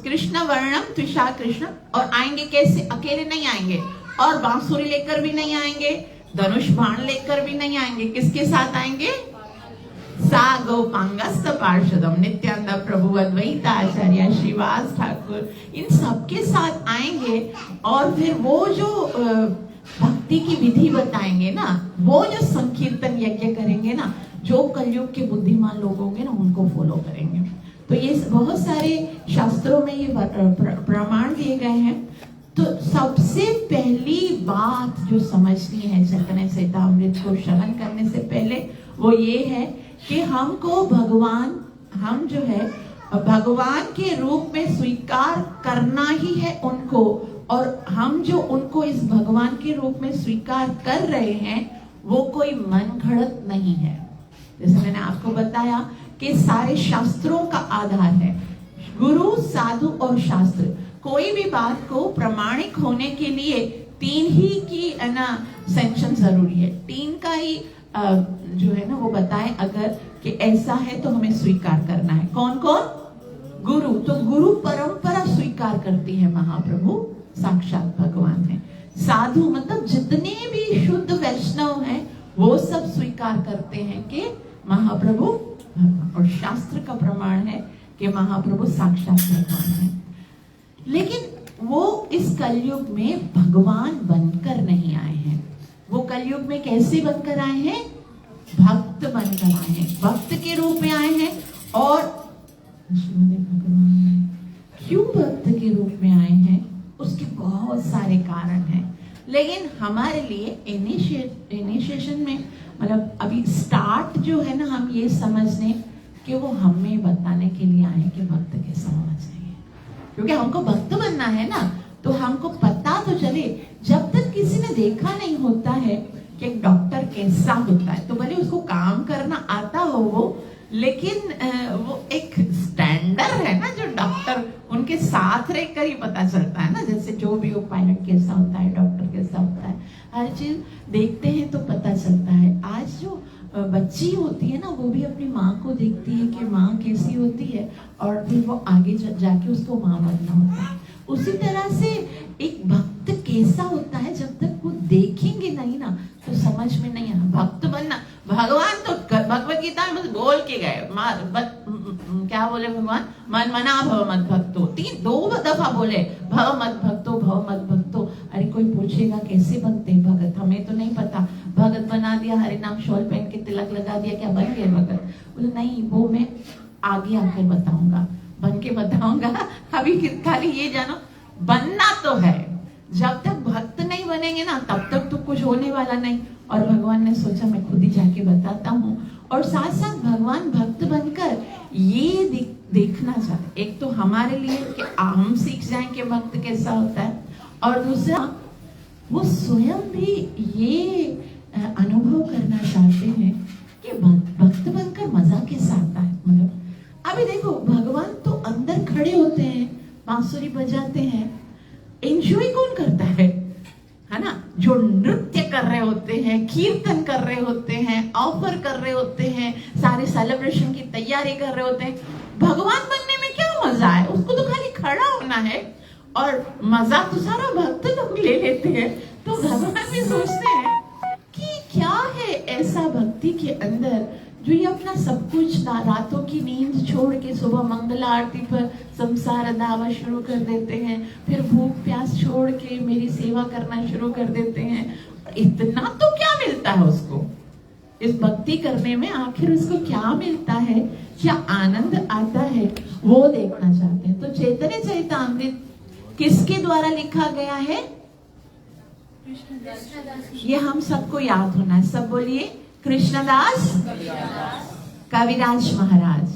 कृष्ण वर्णम त्विषा कृष्ण, और आएंगे कैसे? अकेले नहीं आएंगे, और बांसुरी लेकर भी नहीं आएंगे, धनुष बाण लेकर भी नहीं आएंगे, किसके साथ आएंगे? सा गोपांगस्त पार्षदम, नित्यानंद प्रभु, अद्वैत आचार्य, श्रीवास ठाकुर, इन सबके साथ आएंगे और फिर वो जो भक्ति की विधि बताएंगे ना, वो जो संकीर्तन यज्ञ करेंगे ना, जो कलयुग के बुद्धिमान लोग होंगे ना उनको फॉलो करेंगे। तो ये बहुत सारे शास्त्रों में ये प्रमाण दिए गए हैं। तो सबसे पहली बात जो समझनी है चैतन्य चरितामृत को श्रवण करने से पहले वो ये है कि हमको भगवान, हम जो है भगवान के रूप में स्वीकार करना ही है उनको, और हम जो उनको इस भगवान के रूप में स्वीकार कर रहे हैं वो कोई मन घड़त नहीं है। जैसे मैंने आपको बताया कि सारे शास्त्रों का आधार है गुरु, साधु और शास्त्र। कोई भी बात को प्रमाणिक होने के लिए तीन ही की ना सेंक्शन जरूरी है, तीन का ही जो है ना वो बताए अगर कि ऐसा है तो हमें स्वीकार करना है। कौन कौन? गुरु। तो गुरु परंपरा स्वीकार करती है महाप्रभु साक्षात भगवान है। साधु मतलब जितने भी शुद्ध वैष्णव हैं वो सब स्वीकार करते हैं कि महाप्रभु भगवान, और शास्त्र का प्रमाण है कि महाप्रभु साक्षात भगवान है। लेकिन वो इस कलयुग में भगवान बनकर नहीं आए हैं। वो कलयुग में कैसे बनकर आए हैं? भक्त बनकर आए हैं, भक्त के रूप में आए हैं। और भगवान क्यों भक्त के रूप में आए हैं उसके बहुत सारे कारण हैं, लेकिन हमारे लिए इनिशिएशन में मतलब अभी स्टार्ट जो है ना, हम ये समझने कि वो हमें बताने के लिए आए कि भक्त कैसा होना चाहिए। क्योंकि हमको भक्त बनना है ना, तो हमको पता तो चले। जब तक किसी ने देखा नहीं होता है कि एक डॉक्टर कैसा होता है, तो भले उसको काम करना आता हो वो, लेकिन वो एक स्टैंडर्ड है ना जो डॉक्टर उनके साथ रहकर ही पता चलता है ना। जैसे जो भी हो, पायलट कैसा होता है, डॉक्टर कैसा होता है, हर चीज देखते हैं तो पता चलता है। आज जो बच्ची होती है ना वो भी अपनी माँ को देखती है कि माँ कैसी होती है, और फिर वो आगे जाके उसको माँ बनना होता है। उसी तरह से एक भक्त कैसा होता है, जब तक वो देखेंगे नहीं ना तो समझ में नहीं आना। भक्त बनना, भगवान तो भगवत गीता में बोल के गए, क्या बोले भगवान? मन मना भव मत भक्तो, दो दफा बोले भव मत भक्तो, भव मत भक्तो। अरे कोई पूछेगा कैसे बनते भगत, हमें तो नहीं पता। भगत बना दिया, हरे नाम शॉल पहन के तिलक लगा दिया, क्या बन गए भगत? बोले नहीं, वो मैं आगे आकर बताऊंगा, बन के बताऊंगा। अभी खाली ये जानो बनना तो है, जब तक भक्त नहीं बनेंगे ना तब तक तो कुछ होने वाला नहीं। और भगवान ने सोचा मैं खुद ही जाके बताता हूँ। और साथ साथ भगवान भक्त बनकर ये देखना चाहते, एक तो हमारे लिए कि हम सीख जाएं कि भक्त कैसा होता है, और दूसरा वो स्वयं भी ये अनुभव करना चाहते हैं कि भक्त बनकर मजा कैसा आता है। मतलब अभी देखो भगवान तो अंदर खड़े होते हैं, बांसुरी बजाते हैं, एंजॉय कौन करता है ना? जो नृत्य कर रहे होते हैं, कीर्तन कर रहे होते हैं, ऑफर कर रहे होते हैं, सारे सेलिब्रेशन की तैयारी कर रहे होते हैं। भगवान बनने में क्या मजा है? उसको तो खाली खड़ा होना है, और मजा तो सारा भक्त लोग ले लेते हैं। तो भगवान भी सोचते हैं कि क्या है ऐसा भक्ति के अंदर जो ये अपना सब कुछ रातों की नींद छोड़ के सुबह मंगला आरती पर संसार दावा शुरू कर देते हैं, फिर भूख प्यास छोड़ के मेरी सेवा करना शुरू कर देते हैं। इतना तो क्या मिलता है उसको इस भक्ति करने में? आखिर उसको क्या मिलता है, क्या आनंद आता है, वो देखना चाहते हैं। तो चैतन्य चरितामृत किसके द्वारा लिखा गया है? ये हम सबको याद होना है। सब बोलिए, कृष्णदास कविराज महाराज।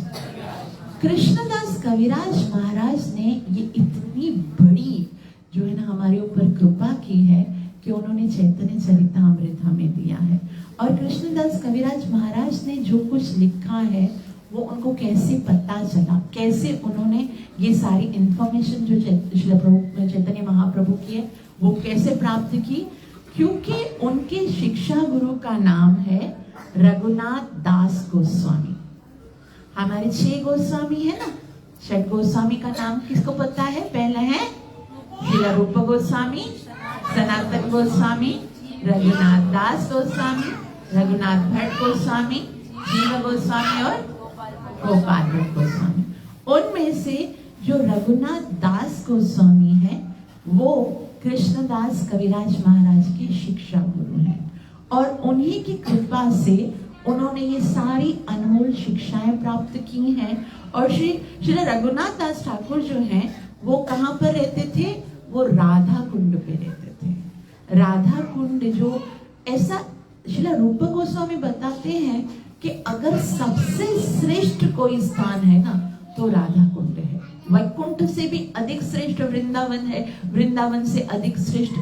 कृष्णदास कविराज महाराज ने ये इतनी बड़ी जो है ना हमारे ऊपर कृपा की है कि उन्होंने चैतन्य चरितामृत हमें दिया है। और कृष्णदास कविराज महाराज ने जो कुछ लिखा है वो उनको कैसे पता चला, कैसे उन्होंने ये सारी इंफॉर्मेशन जो चैतन्य महाप्रभु की है वो कैसे प्राप्त की? क्योंकि उनके शिक्षा गुरु का नाम है रघुनाथ दास गोस्वामी। हमारे 6 गोस्वामी है ना, 6 गोस्वामी का नाम किसको पता है? पहले है श्रील रूप गोस्वामी, सनातन गोस्वामी, रघुनाथ दास गोस्वामी, रघुनाथ भट्ट गोस्वामी, जीव गोस्वामी और गोपाल भट्ट गोस्वामी। उनमें से जो रघुनाथ दास गोस्वामी है वो कृष्णदास कविराज महाराज के शिक्षा गुरु हैं और उन्हीं की कृपा से उन्होंने ये सारी अनमोल शिक्षाएं प्राप्त की हैं। और श्री रघुनाथ दास ठाकुर जो हैं वो कहाँ पर रहते थे? वो राधा कुंड पे रहते थे। राधा कुंड जो ऐसा श्रील रूप गोस्वामी बताते हैं कि अगर सबसे श्रेष्ठ कोई स्थान है ना तो राधा कुंड है। वैकुंठ से भी अधिक श्रेष्ठ वृंदावन है, वृंदावन से अधिक श्रेष्ठ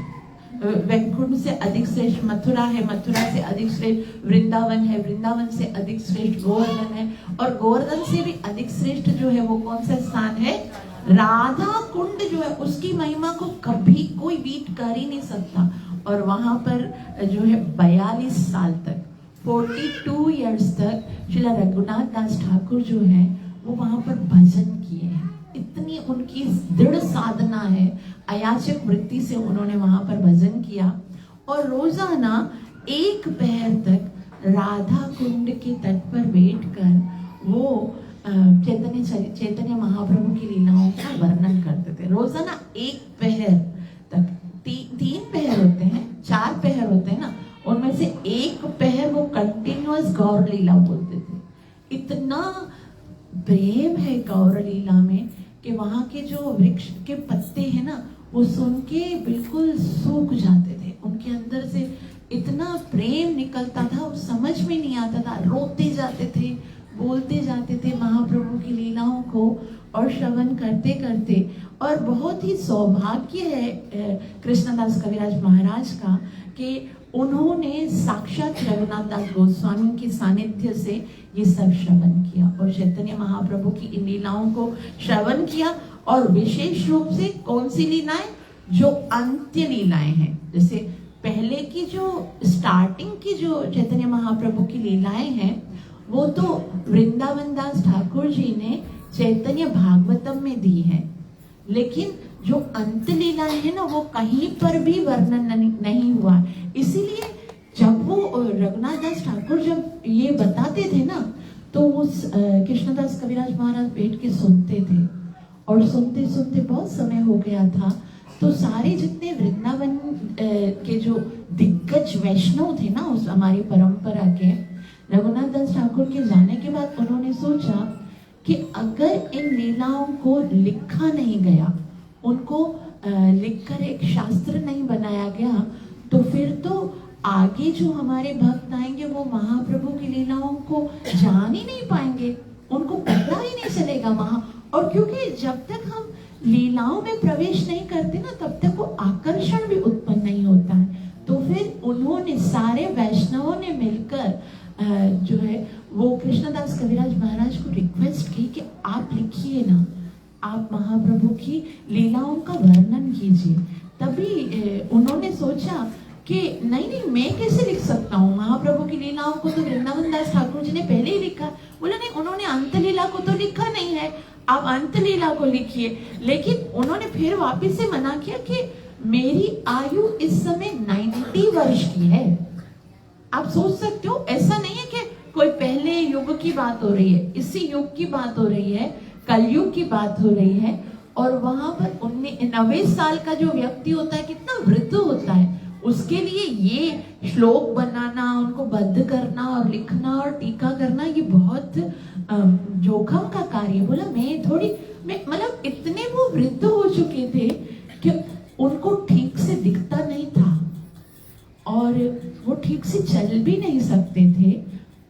वैकुंठ से अधिक श्रेष्ठ मथुरा है, मथुरा से अधिक श्रेष्ठ वृंदावन है, वृंदावन से अधिक श्रेष्ठ गोवर्धन है और गोवर्धन से भी अधिक श्रेष्ठ जो है वो कौन सा स्थान है? राधा कुंड जो है उसकी महिमा को कभी कोई बीट कर ही नहीं सकता। और वहां पर जो है 42 साल तक 42 इयर्स तक श्रील रघुनाथ दास ठाकुर जो है वो वहां पर भजन किए हैं। इतनी उनकी दृढ़ साधना है, अयाचक वृत्ति से उन्होंने वहां पर भजन किया और रोजाना 1 पहर तक राधा कुंड के तट पर बैठकर वो चैतन्य महाप्रभु की लीलाओं का वर्णन करते थे। रोजाना 1 पहर तक, 3 पहर होते हैं, 4 पहर होते हैं ना, उनमें से 1 पहर वो कंटिन्यूअस गौर लीला बोलते थे। इतना प्रेम है गौर लीला में कि वहां के जो वृक्ष के पत्ते हैं ना वो सुन के बिल्कुल सूख जाते थे। उनके अंदर से इतना प्रेम निकलता था, वो समझ में नहीं आता था, रोते जाते थे, बोलते जाते थे महाप्रभु की लीलाओं को और श्रवण करते करते। और बहुत ही सौभाग्य है कृष्णदास कविराज महाराज का कि उन्होंने साक्षात रघुनाथ दास गोस्वामी के सानिध्य से ये सब श्रवण किया और चैतन्य महाप्रभु की इन लीलाओं को श्रवण किया। और विशेष रूप से कौन सी लीलाएं? जो अंत्य लीलाएं हैं। जैसे पहले की जो स्टार्टिंग की जो चैतन्य महाप्रभु की लीलाएं हैं वो तो वृंदावन दास ठाकुर जी ने चैतन्य भागवतम में दी है, लेकिन जो अंत लीलाएं हैं ना वो कहीं पर भी वर्णन नहीं हुआ। इसीलिए जब वो रघुनाथ दास ठाकुर जब ये बताते थे ना तो वो कृष्णदास कविराज महाराज बैठ के सुनते थे और सुनते सुनते बहुत समय हो गया था। तो सारे जितने वृंदावन के जो दिग्गज वैष्णव थे ना उस हमारी परंपरा के, रघुनाथ दास ठाकुर के जाने के बाद उन्होंने सोचा कि अगर इन लीलाओं को लिखा नहीं गया, उनको लिखकर एक शास्त्र नहीं बनाया गया, तो फिर तो आगे जो हमारे भक्त आएंगे वो महाप्रभु की लीलाओं को जान ही नहीं पाएंगे, उनको पता ही नहीं चलेगा वहां। और क्योंकि जब तक हम लीलाओं में प्रवेश नहीं करते ना तब तक वो आकर्षण भी उत्पन्न नहीं होता है। तो फिर उन्होंने सारे वैष्णवों ने मिलकर जो है वो कृष्णदास कविराज महाराज को रिक्वेस्ट की कि आप लिखिए ना, आप महाप्रभु की लीलाओं का वर्णन कीजिए। तभी उन्होंने सोचा कि नहीं मैं कैसे लिख सकता हूँ, महाप्रभु की लीलाओं को तो वृंदावन दास ठाकुर जी ने पहले ही लिखा। बोला नहीं, उन्होंने अंत लीला को तो लिखा नहीं है, आप अंत लीला को लिखिए। लेकिन उन्होंने फिर वापस से मना किया कि मेरी आयु इस समय 90 वर्ष की है। आप सोच सकते हो, ऐसा नहीं है कि कोई पहले युग की बात हो रही है, इसी युग की बात हो रही है, कलयुग की बात हो रही है। और वहां पर 90 साल का जो व्यक्ति होता है कितना वृद्ध होता है, उसके लिए ये श्लोक बनाना, उनको बद्ध करना और लिखना और टीका करना ये बहुत जोखिम का कार्य। बोला मैं मतलब इतने वो वृद्ध हो चुके थे कि उनको ठीक से दिखता नहीं था और वो ठीक से चल भी नहीं सकते थे,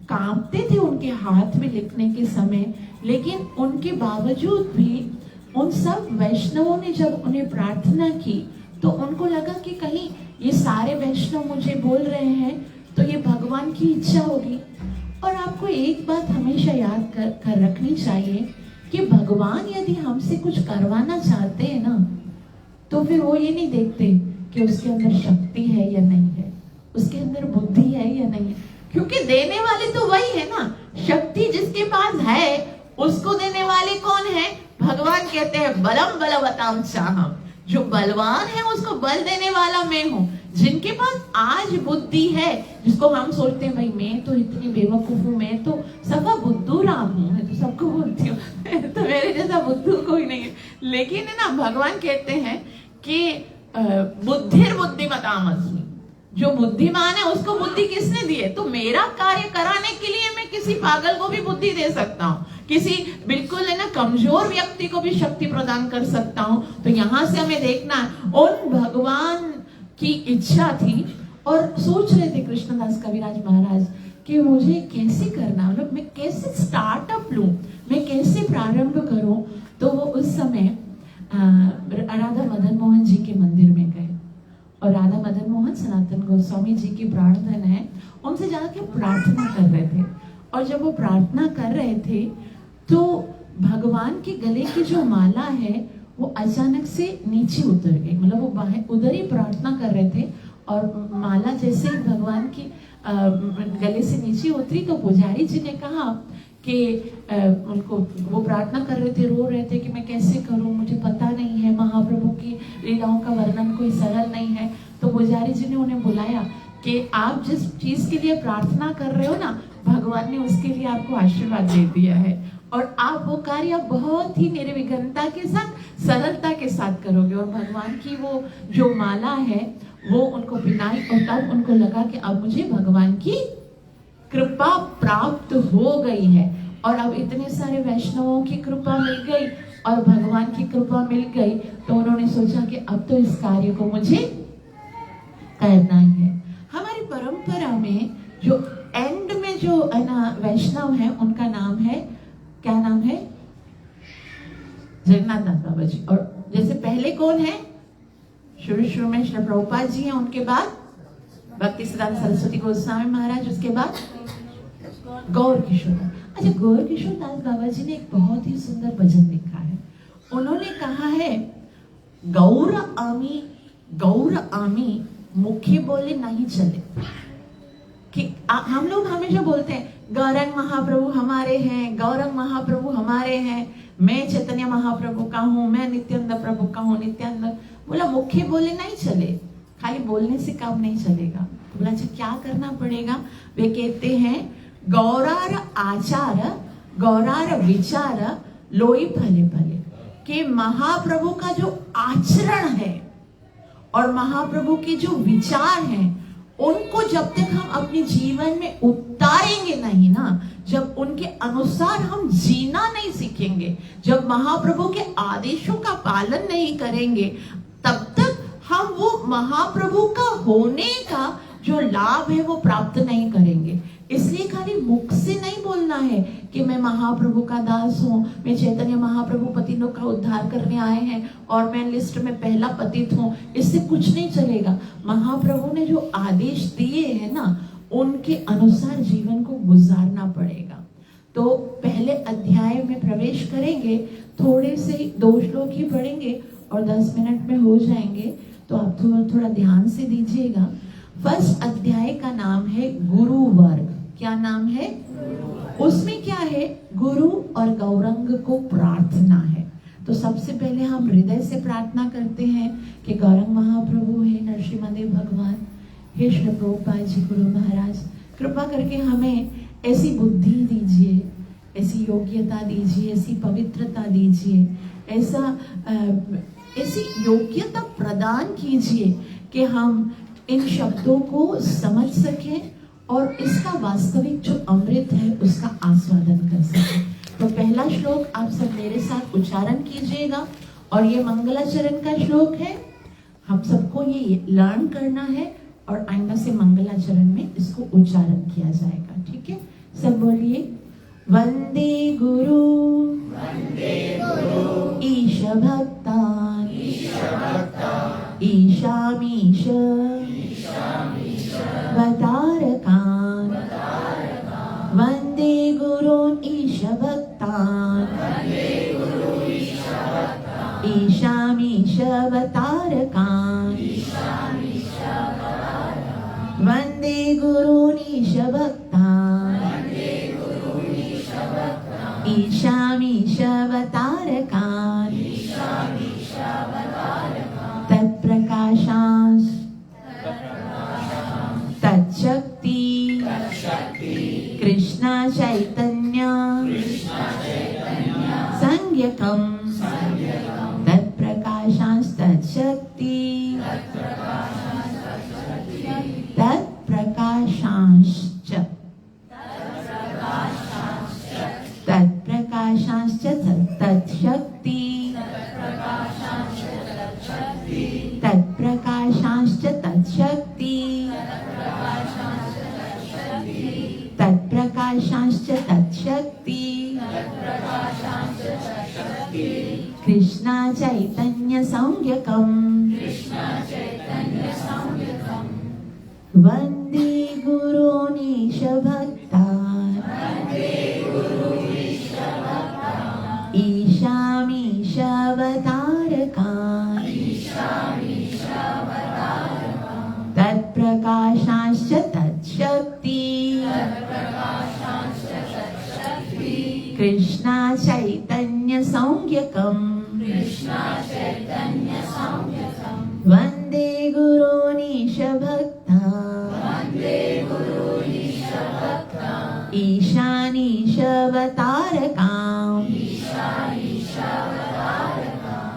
कांपते थे उनके हाथ में लिखने के समय। लेकिन उनके बावजूद भी उन सब वैष्णवों ने जब उन्हें प्रार्थना की तो उनको लगा कि कहीं ये सारे वैष्णव मुझे बोल रहे हैं तो ये भगवान की इच्छा होगी। और आपको एक बात हमेशा याद कर रखनी चाहिए कि भगवान यदि हमसे कुछ करवाना चाहते हैं ना तो फिर वो ये नहीं देखते कि उसके अंदर शक्ति है या नहीं है, उसके अंदर बुद्धि है या नहीं है, क्योंकि देने वाले तो वही है ना। शक्ति जिसके पास है उसको देने वाले कौन है? भगवान कहते हैं बलम बलवताम चाहम, जो बलवान है उसको बल देने वाला मैं हूँ। जिनके पास आज बुद्धि है, जिसको हम सोचते हैं भाई मैं तो इतनी बेवकूफ हूँ, मैं तो सफा बुद्धू राम हूँ, मैं तो सबको बोलती हूँ तो मेरे जैसा बुद्धू कोई नहीं है। लेकिन है ना, भगवान कहते हैं कि बुद्धिर बुद्धिमतामस्मि, जो बुद्धिमान है उसको बुद्धि किसने दी है? तो मेरा कार्य कराने के लिए मैं किसी पागल को भी बुद्धि दे सकता हूँ, किसी बिल्कुल है ना कमजोर व्यक्ति को भी शक्ति प्रदान कर सकता हूँ। तो यहाँ से हमें देखना है, उन भगवान की इच्छा थी और सोच रहे थे कृष्णदास कविराज महाराज कि मुझे कैसे करना, मतलब मैं कैसे स्टार्टअप लूं, मैं कैसे प्रारंभ करूं। तो वो उस समय राधा मदन मोहन जी के मंदिर में गए और राधा मदन मोहन सनातन गोस्वामी जी की प्रार्थना है, उनसे जाके प्रार्थना कर रहे थे। और जब वो प्रार्थना कर रहे थे तो भगवान के गले की जो माला है वो अचानक से नीचे उतर गई, मतलब वो बाहर उधर ही प्रार्थना कर रहे थे और माला जैसे भगवान की गले से नीचे उतरी तो पुजारी जी ने कहा कि उनको, वो प्रार्थना कर रहे थे, रो रहे थे कि मैं कैसे करूं, मुझे पता नहीं है, महाप्रभु की लीलाओं का वर्णन कोई सरल नहीं है। तो पुजारी जी ने उन्हें बुलाया कि आप जिस चीज के लिए प्रार्थना कर रहे हो ना, भगवान ने उसके लिए आपको आशीर्वाद दे दिया है और आप वो कार्य बहुत ही निर्विघ्नता के साथ, सरलता के साथ करोगे। और भगवान की वो जो माला है वो उनको पिनाई और तब उनको लगा कि अब मुझे भगवान की कृपा प्राप्त हो गई है। और अब इतने सारे वैष्णवों की कृपा मिल गई और भगवान की कृपा मिल गई, तो उन्होंने सोचा कि अब तो इस कार्य को मुझे करना ही है। हमारी परंपरा में जो एंड में जो वैष्णव है उनका नाम है, क्या नाम है? जगन्नाथ दास बाबा जी। और जैसे पहले कौन है? शुरू में श्री प्रभुपाद जी हैं, उनके बाद भक्ति सिद्धांत सरस्वती गोस्वामी महाराज, उसके बाद गौर किशोर दास। अच्छा, गौर किशोर दास बाबा जी ने एक बहुत ही सुंदर भजन लिखा है। उन्होंने कहा है, गौर आमी मुखे बोले नहीं चले। कि हम लोग हमेशा बोलते हैं गौरंग महाप्रभु हमारे हैं, गौरंग महाप्रभु हमारे हैं, मैं चैतन्य महाप्रभु का हूँ, मैं नित्यानंद प्रभु का हूँ, नित्यानंद। बोला मुखे बोले नहीं चले, खाली बोलने से काम नहीं चलेगा। तो बोला अच्छा क्या करना पड़ेगा? वे कहते हैं गौरार आचार गौरार विचार लोई फले फले, कि महाप्रभु का जो आचरण है और महाप्रभु के जो विचार हैं उनको जब तक हम अपने जीवन में उतारेंगे नहीं ना, जब उनके अनुसार हम जीना नहीं सीखेंगे, जब महाप्रभु के आदेशों का पालन नहीं करेंगे, तब तक हम वो महाप्रभु का होने का जो लाभ है वो प्राप्त नहीं करेंगे। इसलिए खाली मुख से नहीं बोलना है कि मैं महाप्रभु का दास हूँ, मैं चैतन्य महाप्रभु पतितों का उद्धार करने आए हैं और मैं लिस्ट में पहला पतित हूँ, इससे कुछ नहीं चलेगा। महाप्रभु ने जो आदेश दिए हैं ना, उनके अनुसार जीवन को गुजारना पड़ेगा। तो पहले अध्याय में प्रवेश करेंगे, थोड़े से 2 श्लोक ही पढ़ेंगे और 10 मिनट में हो जाएंगे, तो आप थोड़ा ध्यान से दीजिएगा। फर्स्ट अध्याय का नाम है गुरु वर्ग। क्या नाम है? उसमें क्या है? गुरु और गौरंग को प्रार्थना है। तो सबसे पहले हम हृदय से प्रार्थना करते हैं कि गौरंग महाप्रभु है, नरसिम्हा भगवान, हे श्री प्रभुपाद जी गुरु महाराज, कृपा करके हमें ऐसी बुद्धि दीजिए, ऐसी योग्यता दीजिए, ऐसी पवित्रता दीजिए, ऐसी योग्यता प्रदान कीजिए कि हम इन शब्दों को समझ सकें और इसका वास्तविक जो अमृत है उसका आस्वादन कर सकें। तो पहला श्लोक आप सब मेरे साथ उच्चारण कीजिएगा और ये मंगलाचरण का श्लोक है। हम सबको ये लर्न करना है और आइंदा से मंगलाचरण में इसको उच्चारण किया जाएगा। ठीक है, सब बोलिए। वंदे गुरु ईश भक्तान ईशामीश वतारकान। वंदे गुरून् ईश भक्तान ईशामीश वतारकान। वंदे गुरून् ईश भक्तान ईशामीश वतारकान। तत्प्रकाशांश कृष्ण चैतन्य संज्ञकं तत्प्रकाशांस्तच्छक्ति तत्प्रकाशांश्च तत्प्रकाशांश्च तच्छक्ति तत्प्रकाशांश्च तच्छक्ति तत्प्रकाशांश्च तच्छक्ति कृष्ण चैतन्य संज्ञकं वन्दे गुरूनीश भक्तान् ईशामीशावतारकान् तत्प्रकाशांश्च तच्छक्ति कृष्ण चैतन्य संज्ञकं वन्दे गुरूनीश भक्तान् ईशानीशावतारकान्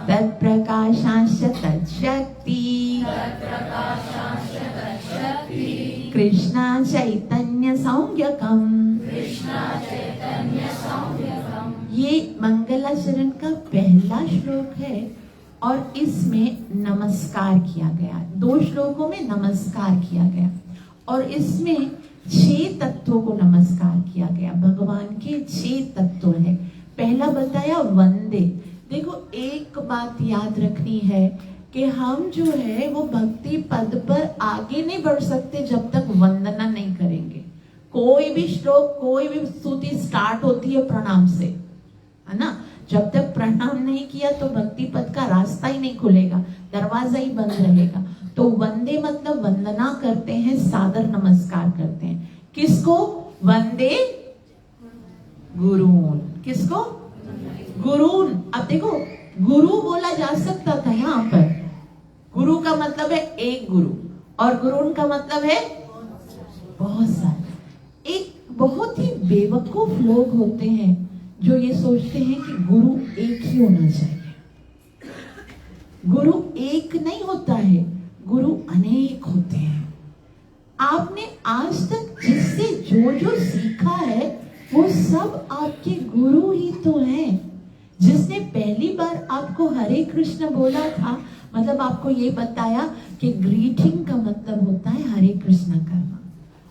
तत्प्रकाशांश्च तच्छक्ति कृष्ण चैतन्य संज्ञकं। ये मंगलाचरण का पहला श्लोक है और इसमें नमस्कार किया गया। 2 श्लोकों में नमस्कार किया गया और इसमें 6 तत्वों को नमस्कार किया गया। भगवान के 6 तत्व है। पहला बताया वंदे। देखो एक बात याद रखनी है कि हम जो है वो भक्ति पद पर आगे नहीं बढ़ सकते जब तक वंदना नहीं करेंगे। कोई भी श्लोक कोई भी स्तुति स्टार्ट होती है प्रणाम से, है ना। जब तक प्रणाम नहीं किया तो भक्ति पद का रास्ता ही नहीं खुलेगा, दरवाजा ही बंद रहेगा। तो वंदे मतलब वंदना करते हैं, सादर नमस्कार करते हैं। किसको? वंदे गुरून्। किसको? गुरून्। अब देखो गुरु बोला जा सकता था यहाँ पर। गुरु का मतलब है एक गुरु और गुरून् का मतलब है बहुत सारे। एक बहुत ही बेवकूफ लोग होते हैं जो ये सोचते हैं कि गुरु एक ही होना चाहिए। गुरु एक नहीं होता है, गुरु अनेक होते हैं। आपने आज तक जिससे जो जो सीखा है वो सब आपके गुरु ही तो हैं। जिसने पहली बार आपको हरे कृष्ण बोला था, मतलब आपको ये बताया कि ग्रीटिंग का मतलब होता है हरे कृष्ण करना।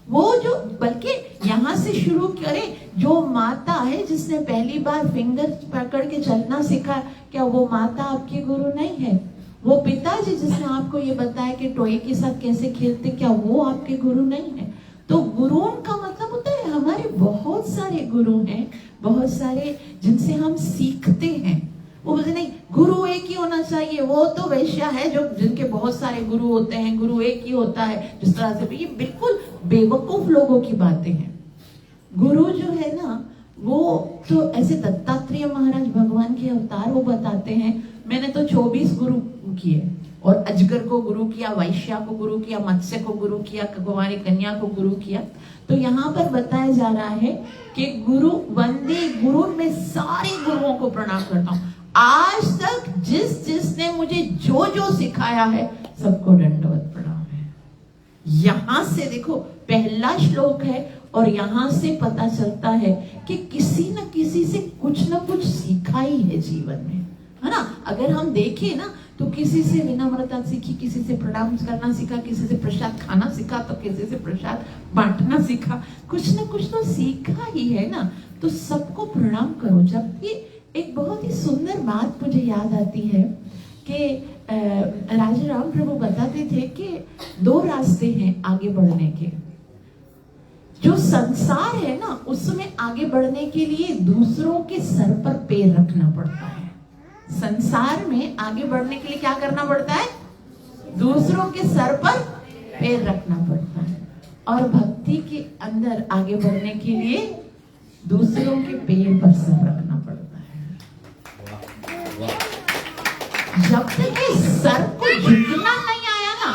वो जो बल्कि यहाँ से शुरू करे, जो माता है जिसने पहली बार फिंगर पकड़ के चलना सीखा, क्या वो माता आपकी गुरु नहीं है? वो पिताजी जिसने आपको ये बताया कि टॉय के साथ कैसे खेलते, क्या वो आपके गुरु नहीं है? तो गुरुओं का मतलब होता है हमारे बहुत सारे गुरु हैं, बहुत सारे जिनसे हम सीखते हैं। वो बोलते नहीं गुरु एक ही होना चाहिए, वो तो वैश्या है जो जिनके बहुत सारे गुरु होते हैं, गुरु एक ही होता है। जिस तरह से ये बिल्कुल बेवकूफ लोगों की बातें हैं। गुरु जो है ना वो तो ऐसे दत्तात्रेय महाराज भगवान के अवतार वो बताते हैं, मैंने तो 24 गुरु किए और अजगर को गुरु किया, वैश्या को गुरु किया, मत्स्य को गुरु किया, कुमारी कन्या को गुरु किया। तो यहाँ पर बताया जा रहा है कि गुरु वंदे गुरु में सारे गुरुओं को प्रणाम करता हूँ। आज तक जिसने मुझे जो जो सिखाया है सबको दंडवत प्रणाम है। यहां से देखो पहला श्लोक है और यहां से पता चलता है कि किसी न किसी से कुछ न कुछ सीखा ही है जीवन में, है ना। अगर हम देखें ना तो किसी से विनम्रता सीखी, किसी से प्रणाम करना सीखा, किसी से प्रसाद खाना सीखा, तो किसी से प्रसाद बांटना सीखा। कुछ न कुछ तो सीखा ही है ना। तो सबको प्रणाम करो। जब ये एक बहुत ही सुंदर बात मुझे याद आती है कि राजा राम प्रभु बताते थे कि 2 रास्ते हैं आगे बढ़ने के। जो संसार है ना उसमें आगे बढ़ने के लिए दूसरों के सर पर पैर रखना पड़ता है। संसार में आगे बढ़ने के लिए क्या करना पड़ता है? दूसरों के सर पर पैर रखना पड़ता है। और भक्ति के अंदर आगे बढ़ने के लिए दूसरों के पैर पर सर रखना पड़ता है। जब तक ये सर को झुकना नहीं आया ना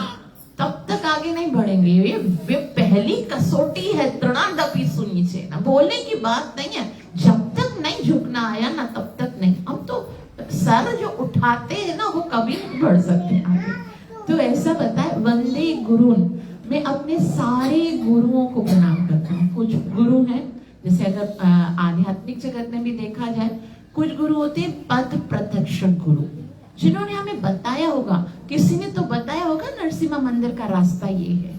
तब तक आगे नहीं बढ़ेंगे। ये पहली कसौटी है, तृणादपि शून्य चेतना, बोलने की बात नहीं है, जब तक नहीं झुकना आया ना तब तक नहीं। हम तो सर जो उठाते हैं ना वो कभी नहीं बढ़ सकते आगे। तो ऐसा बताए वंदे गुरुन, मैं अपने सारे गुरुओं को प्रणाम करता हूँ। कुछ गुरु हैं, जैसे अगर आध्यात्मिक जगत में भी देखा जाए, कुछ गुरु होते हैं पद प्रत्यक्ष गुरु, जिन्होंने हमें बताया होगा, किसी ने तो बताया होगा नरसिम्हा मंदिर का रास्ता ये है,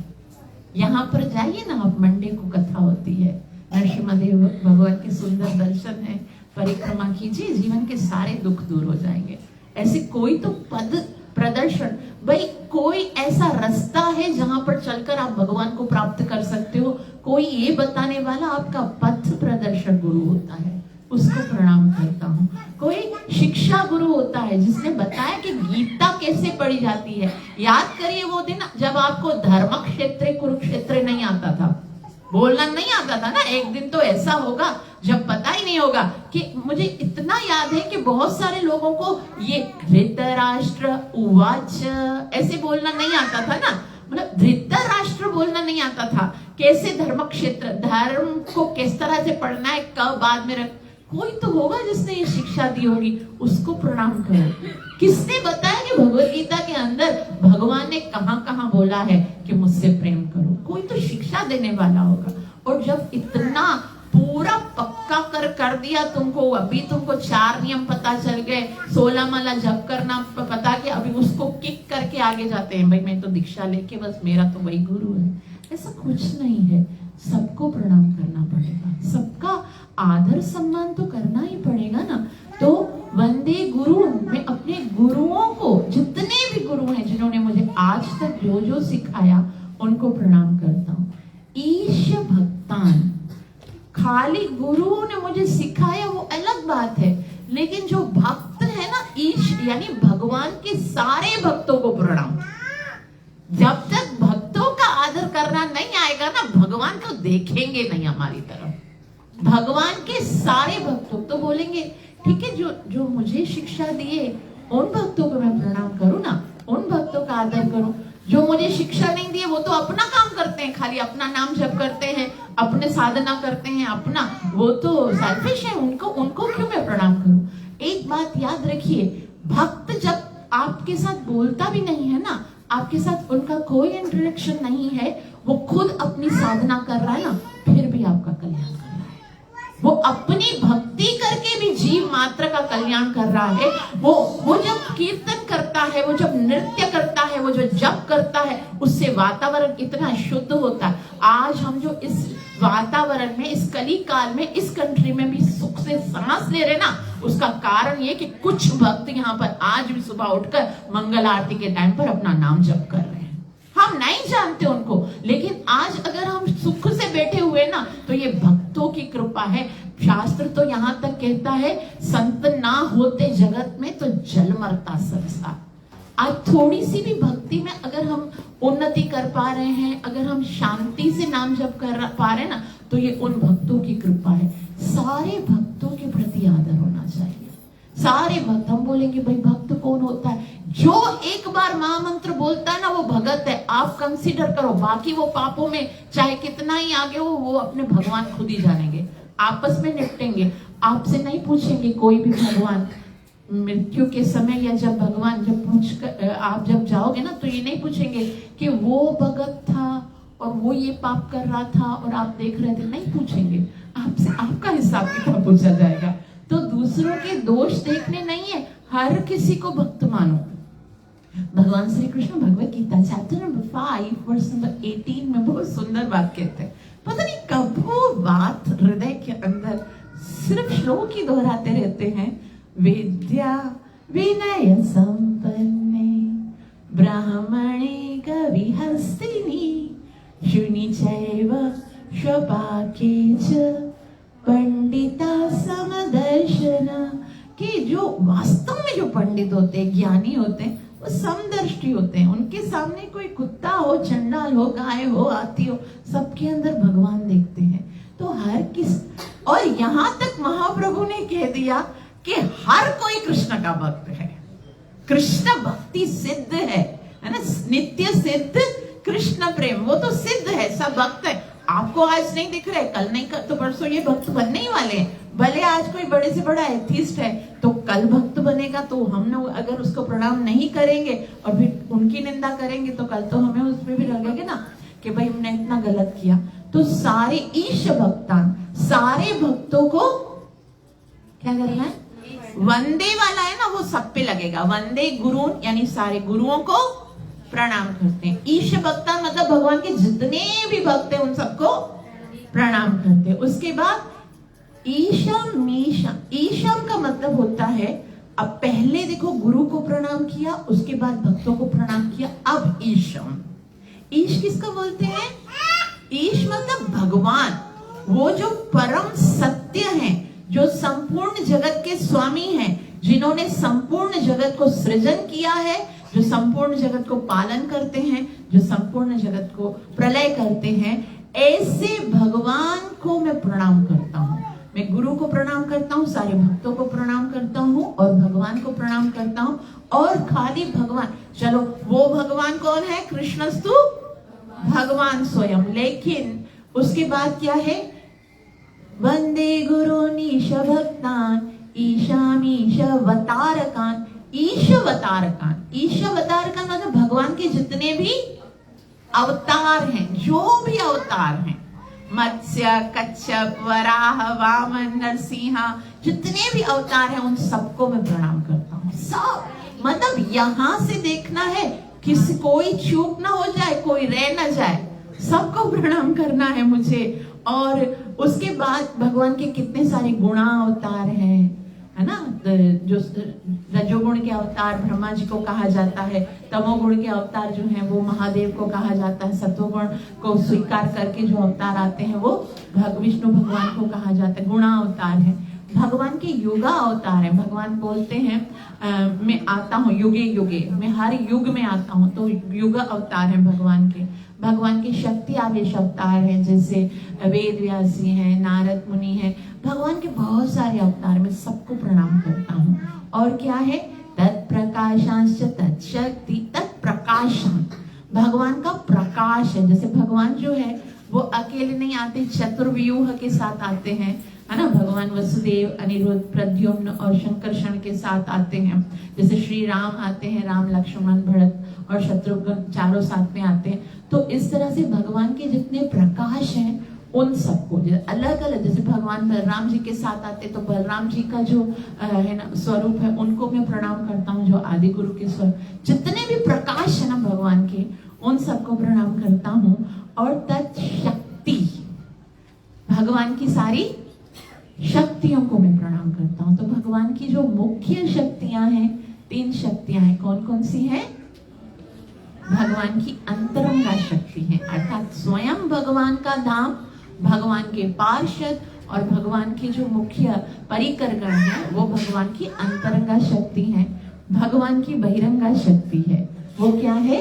यहाँ पर जाइए ना आप, मंडे को कथा होती है, नरसिम्हा देव भगवान के सुंदर दर्शन है, परिक्रमा कीजिए, जीवन के सारे दुख दूर हो जाएंगे। ऐसे कोई तो पद प्रदर्शन, भाई कोई ऐसा रास्ता है जहां पर चलकर आप भगवान को प्राप्त कर सकते हो, कोई ये बताने वाला आपका पथ प्रदर्शन गुरु होता है, उसको प्रणाम करता हूँ। कोई शिक्षा गुरु होता है जिसने बताया कि गीता कैसे पढ़ी जाती है। याद करिए वो दिन जब आपको धर्म क्षेत्र कुरुक्षेत्र नहीं आता था, बोलना नहीं आता था ना, एक दिन तो ऐसा होगा जब पता ही नहीं होगा कि, मुझे इतना याद है कि बहुत सारे लोगों को ये धृतराष्ट्र उवाच ऐसे बोलना नहीं आता था ना, मतलब धृतराष्ट्र बोलना नहीं आता था, कैसे धर्म क्षेत्र, धर्म को किस तरह से पढ़ना है, कब बाद में रख, कोई तो होगा जिसने ये शिक्षा दी होगी, उसको प्रणाम करो। किसने बताया कि भगवत गीता के अंदर भगवान ने कहां बोला है कि मुझसे प्रेम करो, कोई तो शिक्षा देने वाला होगा। और जब इतना पूरा पक्का कर दिया तुमको, अभी तुमको 4 नियम पता चल गए, 16 माला जप करना पता कि अभी उसको किक करके आगे जाते हैं, भाई मैं तो दीक्षा लेके बस मेरा तो वही गुरु है, ऐसा कुछ नहीं है। सबको प्रणाम करना पड़ेगा, सबका आदर सम्मान तो करना ही पड़ेगा ना। तो वंदे गुरु, मैं अपने गुरुओं को, जितने भी गुरु हैं जिन्होंने मुझे आज तक जो जो सिखाया उनको प्रणाम करता हूँ। ईश भक्तान, खाली गुरुओं ने मुझे सिखाया वो अलग बात है, लेकिन जो भक्त है ना, ईश यानी भगवान के सारे भक्तों को प्रणाम। जब तक भक्तों का आदर करना नहीं आएगा ना, भगवान तो देखेंगे नहीं हमारी तरफ। भगवान के सारे भक्तों तो बोलेंगे ठीक है, जो मुझे शिक्षा दिए उन भक्तों को मैं प्रणाम करूं ना, उन भक्तों का आदर करूं। जो मुझे शिक्षा नहीं दिए वो तो अपना काम करते हैं, खाली अपना नाम जप करते हैं, अपने साधना करते हैं अपना, वो तो सेल्फिश है, उनको क्यों मैं प्रणाम करूं। एक बात याद रखिए, भक्त जब आपके साथ बोलता भी नहीं है ना, आपके साथ उनका कोई इंटरेक्शन नहीं है, वो खुद अपनी साधना कर रहा है ना, फिर भी आपका कल्याण कर रहा है। वो अपनी भक्ति करके भी जीव मात्र का कल्याण कर रहा है। वो जब कीर्तन करता है, वो जब नृत्य करता है, वो जो जप करता है, उससे वातावरण इतना शुद्ध होता है। आज हम जो इस वातावरण में, इस कली काल में, इस कंट्री में भी सुख से सांस ले रहे ना, उसका कारण ये कि कुछ भक्त यहाँ पर आज भी सुबह उठकर मंगल आरती के टाइम पर अपना नाम जप कर रहे हैं। हम नहीं जानते उनको, लेकिन आज अगर हम सुख से बैठे हुए ना, तो ये भक्तों की कृपा है। शास्त्र तो यहाँ तक कहता है, संत ना होते जगत में तो जल मरता संसार। आज थोड़ी सी भी भक्ति में अगर हम उन्नति कर पा रहे हैं, अगर हम शांति से नाम जप कर पा रहे हैं ना, तो ये उन भक्तों की कृपा है। सारे भक्तों के प्रति आदर होना चाहिए। सारे भक्त, हम बोलेंगे भाई भक्त कौन होता है, जो एक बार महामंत्र बोलता है ना वो भगत है। आप कंसीडर करो, बाकी वो पापों में चाहे कितना ही आगे हो, वो अपने भगवान खुद ही जानेंगे, आपस में निपटेंगे, आपसे नहीं पूछेंगे कोई भी भगवान। मृत्यु के समय या जब भगवान आप जब जाओगे ना, तो ये नहीं पूछेंगे कि वो भगत था और वो ये पाप कर रहा था और आप देख रहे थे, नहीं पूछेंगे। आपसे आपका हिसाब किताब पूछा जाएगा। तो दूसरों के दोष देखने नहीं है, हर किसी को भक्त मानो। भगवान Shri Krishna Bhagavad Gita chapter number 5 verse number 18 में बहुत सुंदर बात कहते हैं। पता नहीं कब वो बात हृदय के अंदर सिर्फ श्लोक ही दोहराते रहते हैं। विद्या विनय संपन्ने ब्राह्मणे कविहस्तिनी शुनि चैव स्वपाके च पंडिता समदर्शना। कि जो वास्तव में जो पंडित होते हैं, ज्ञानी होते हैं, वो समदर्शी होते हैं। उनके सामने कोई कुत्ता हो, चंडाल हो, गाय हो, हाथी हो, सबके अंदर भगवान देखते हैं। तो हर किस, और यहाँ तक महाप्रभु ने कह दिया कि हर कोई कृष्ण का भक्त है। कृष्ण भक्ति सिद्ध है ना, नित्य सिद्ध कृष्ण प्रेम, वो तो सिद्ध है, सब भक्त है। आपको आज नहीं दिख रहे, कल नहीं, तो परसों ये भक्त बनने ही वाले हैं। भले आज कोई बड़े से बड़ा एथिस्ट है तो कल भक्त बनेगा, तो हम अगर उसको प्रणाम नहीं करेंगे और फिर उनकी निंदा करेंगे तो कल तो हमें उसमें भी लगेगा ना कि भाई हमने इतना गलत किया। तो सारे ईश भक्तान, सारे भक्तों को क्या करना है, वंदे वाला है ना वो सब पे लगेगा। वंदे गुरु यानी सारे गुरुओं को प्रणाम करते हैं। ईश भक्तान मतलब भगवान के जितने भी भक्त हैं उन सबको प्रणाम करते हैं। उसके बाद ईशम मीशम, ईशम का मतलब होता है, अब पहले देखो गुरु को प्रणाम किया, उसके बाद भक्तों को प्रणाम किया, अब ईशम। ईश किसका बोलते हैं? ईश मतलब भगवान, वो जो परम सत्य हैं, जो संपूर्ण जगत के स्वामी हैं, जिन्होंने संपूर्ण जगत को सृजन किया है, जो संपूर्ण जगत को पालन करते हैं, जो संपूर्ण जगत को प्रलय करते हैं, ऐसे भगवान को मैं प्रणाम करता हूँ। मैं गुरु को प्रणाम करता हूँ, सारे भक्तों को प्रणाम करता हूँ और भगवान को प्रणाम करता हूँ। और खाली भगवान, चलो वो भगवान कौन है? कृष्णस्तु भगवान स्वयं। लेकिन उसके बाद क्या है? वंदे गुरुनीश भक्तान ईशामीशवतारकान। ईशवतारकान, ईशवतारकान मतलब भगवान के जितने भी अवतार हैं, जो भी अवतार हैं, मत्स्य, कच्छप, वराह, वामन, नरसिंहा, जितने भी अवतार हैं उन सबको मैं प्रणाम करता हूँ। सब मतलब यहां से देखना है किसी कोई चूक ना हो जाए, कोई रह ना जाए, सबको प्रणाम करना है मुझे। और उसके बाद भगवान के कितने सारे गुणा अवतार हैं, है ना? जो रजोगुण के अवतार ब्रह्मा जी को कहा जाता है, तमोगुण के अवतार जो हैं वो महादेव को कहा जाता है, सत्वगुण को स्वीकार करके जो अवतार आते हैं वो विष्णु भगवान को कहा जाता है, गुणा अवतार है। भगवान के युगा अवतार है। भगवान बोलते हैं मैं आता हूँ युगे युगे, मैं हर युग में आता हूँ, तो युग अवतार है भगवान के। भगवान के शक्ति आवेश अवतार हैं, जैसे वेद व्यास जी हैं, नारद मुनि हैं, भगवान के बहुत सारे अवतार, मैं सबको प्रणाम करता हूँ। और क्या है? तत्प्रकाशांश तत्शक्ति तत्प्रकाशम, भगवान का प्रकाश है। जैसे भगवान जो है वो अकेले नहीं आते, चतुर्व्यूह के साथ आते हैं, है ना? भगवान वसुदेव, अनिरुद्ध, प्रद्युम्न और शंकरषण के साथ आते हैं। जैसे श्री राम आते हैं, राम, लक्ष्मण, भरत और शत्रुघ्न चारों साथ में आते हैं। तो इस तरह से भगवान के जितने प्रकाश हैं उन सबको अलग अलग, जैसे भगवान बलराम जी के साथ आते तो बलराम जी का जो है ना स्वरूप है उनको मैं प्रणाम करता हूँ, जो आदि गुरु के स्वरूप, जितने भी प्रकाश है ना भगवान के उन सबको प्रणाम करता हूँ। और तत्शक्ति, भगवान की सारी शक्तियों को मैं प्रणाम करता हूँ। तो भगवान की जो मुख्य शक्तियां हैं, 3 शक्तियां हैं, कौन कौन सी है? भगवान की अंतरंगा शक्ति है, अर्थात स्वयं भगवान का धाम, भगवान के पार्षद और भगवान के जो मुख्य परिकरगण है वो भगवान की अंतरंगा शक्ति है। भगवान की बहिरंगा शक्ति है, वो क्या है?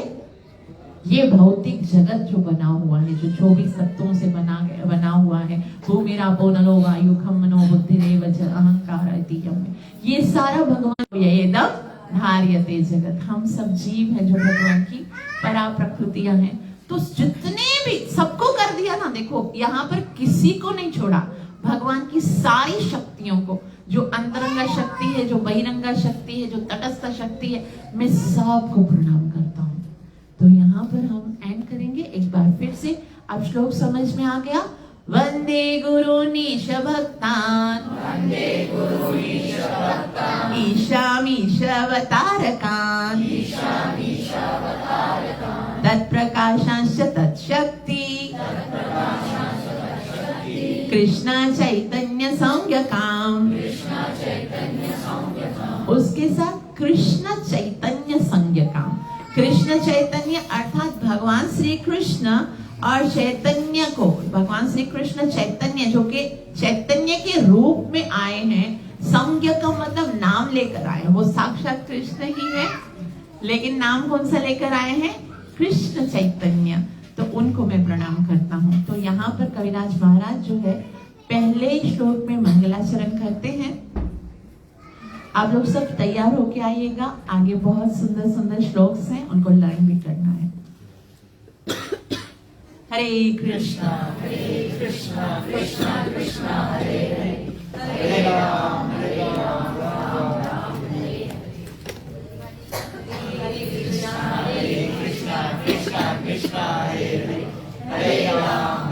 ये भौतिक जगत जो बना हुआ है, जो 24 तत्वों से बना हुआ है, वो मेरा नलो वायु खम मनो बुद्धि रेव च अहंकार इतियम, ये सारा भगवान येदम धार्यते जगत, हम सब जीव हैं जो भगवान की परा प्रकृतियां हैं। तो जितने भी सबको कर दिया ना, देखो यहाँ पर किसी को नहीं छोड़ा, भगवान की सारी शक्तियों को, जो अंतरंगा शक्ति है, जो बहिरंगा शक्ति है, जो तटस्थ शक्ति है, मैं सबको प्रणाम करता हूँ। तो यहाँ पर हम एंड करेंगे एक बार फिर से। अब श्लोक समझ में आ गया? वंदे गुरुनीश भक्तान ईशामीशवतारकान तत्प्रकाशांश तत्शक्ति कृष्ण चैतन्य संज्ञकाम, उसके साथ कृष्ण चैतन्य संज्ञकाम। कृष्ण चैतन्य अर्थात भगवान श्री कृष्ण और चैतन्य को, भगवान श्री कृष्ण चैतन्य जो कि चैतन्य के रूप में आए हैं, संज्ञ का मतलब नाम लेकर आए, वो साक्षात कृष्ण ही है, लेकिन नाम कौन सा लेकर आए हैं? कृष्ण चैतन्य। तो उनको मैं प्रणाम करता हूँ। तो यहाँ पर कविराज महाराज जो है पहले श्लोक में मंगलाचरण करते हैं। आप लोग सब तैयार होके आइएगा, आगे बहुत सुंदर सुंदर श्लोक्स हैं, उनको लर्न भी करना है। हरे कृष्णा कृष्णा कृष्णा कृष्णा हरे हरे हरे राम राम राम हरे कृष्णा कृष्णा कृष्णा हरे हरे हरे राम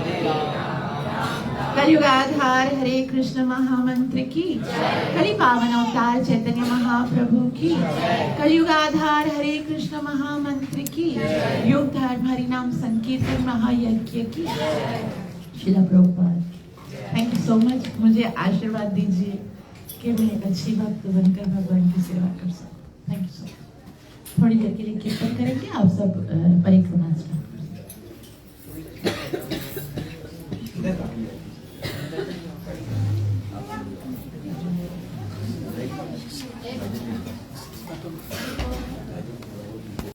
कलयुगाधार हरे कृष्ण महामंत्र की कलि पावन अवतार चैतन्य महाप्रभु की कलयुगाधार हरे कृष्ण महामंत्र की योग धर्म हरिनाम संकीर्तन महायज्ञ की शिला Prabhupada. Thank you so much. मुझे आशीर्वाद दीजिए कि मैं एक अच्छी भक्त बनकर भगवान की सेवा कर सकूं। Thank you so much. थोड़ी देर के लिए कीर्तन करेंगे, आप सब परिक्रमा स्टार्ट करें।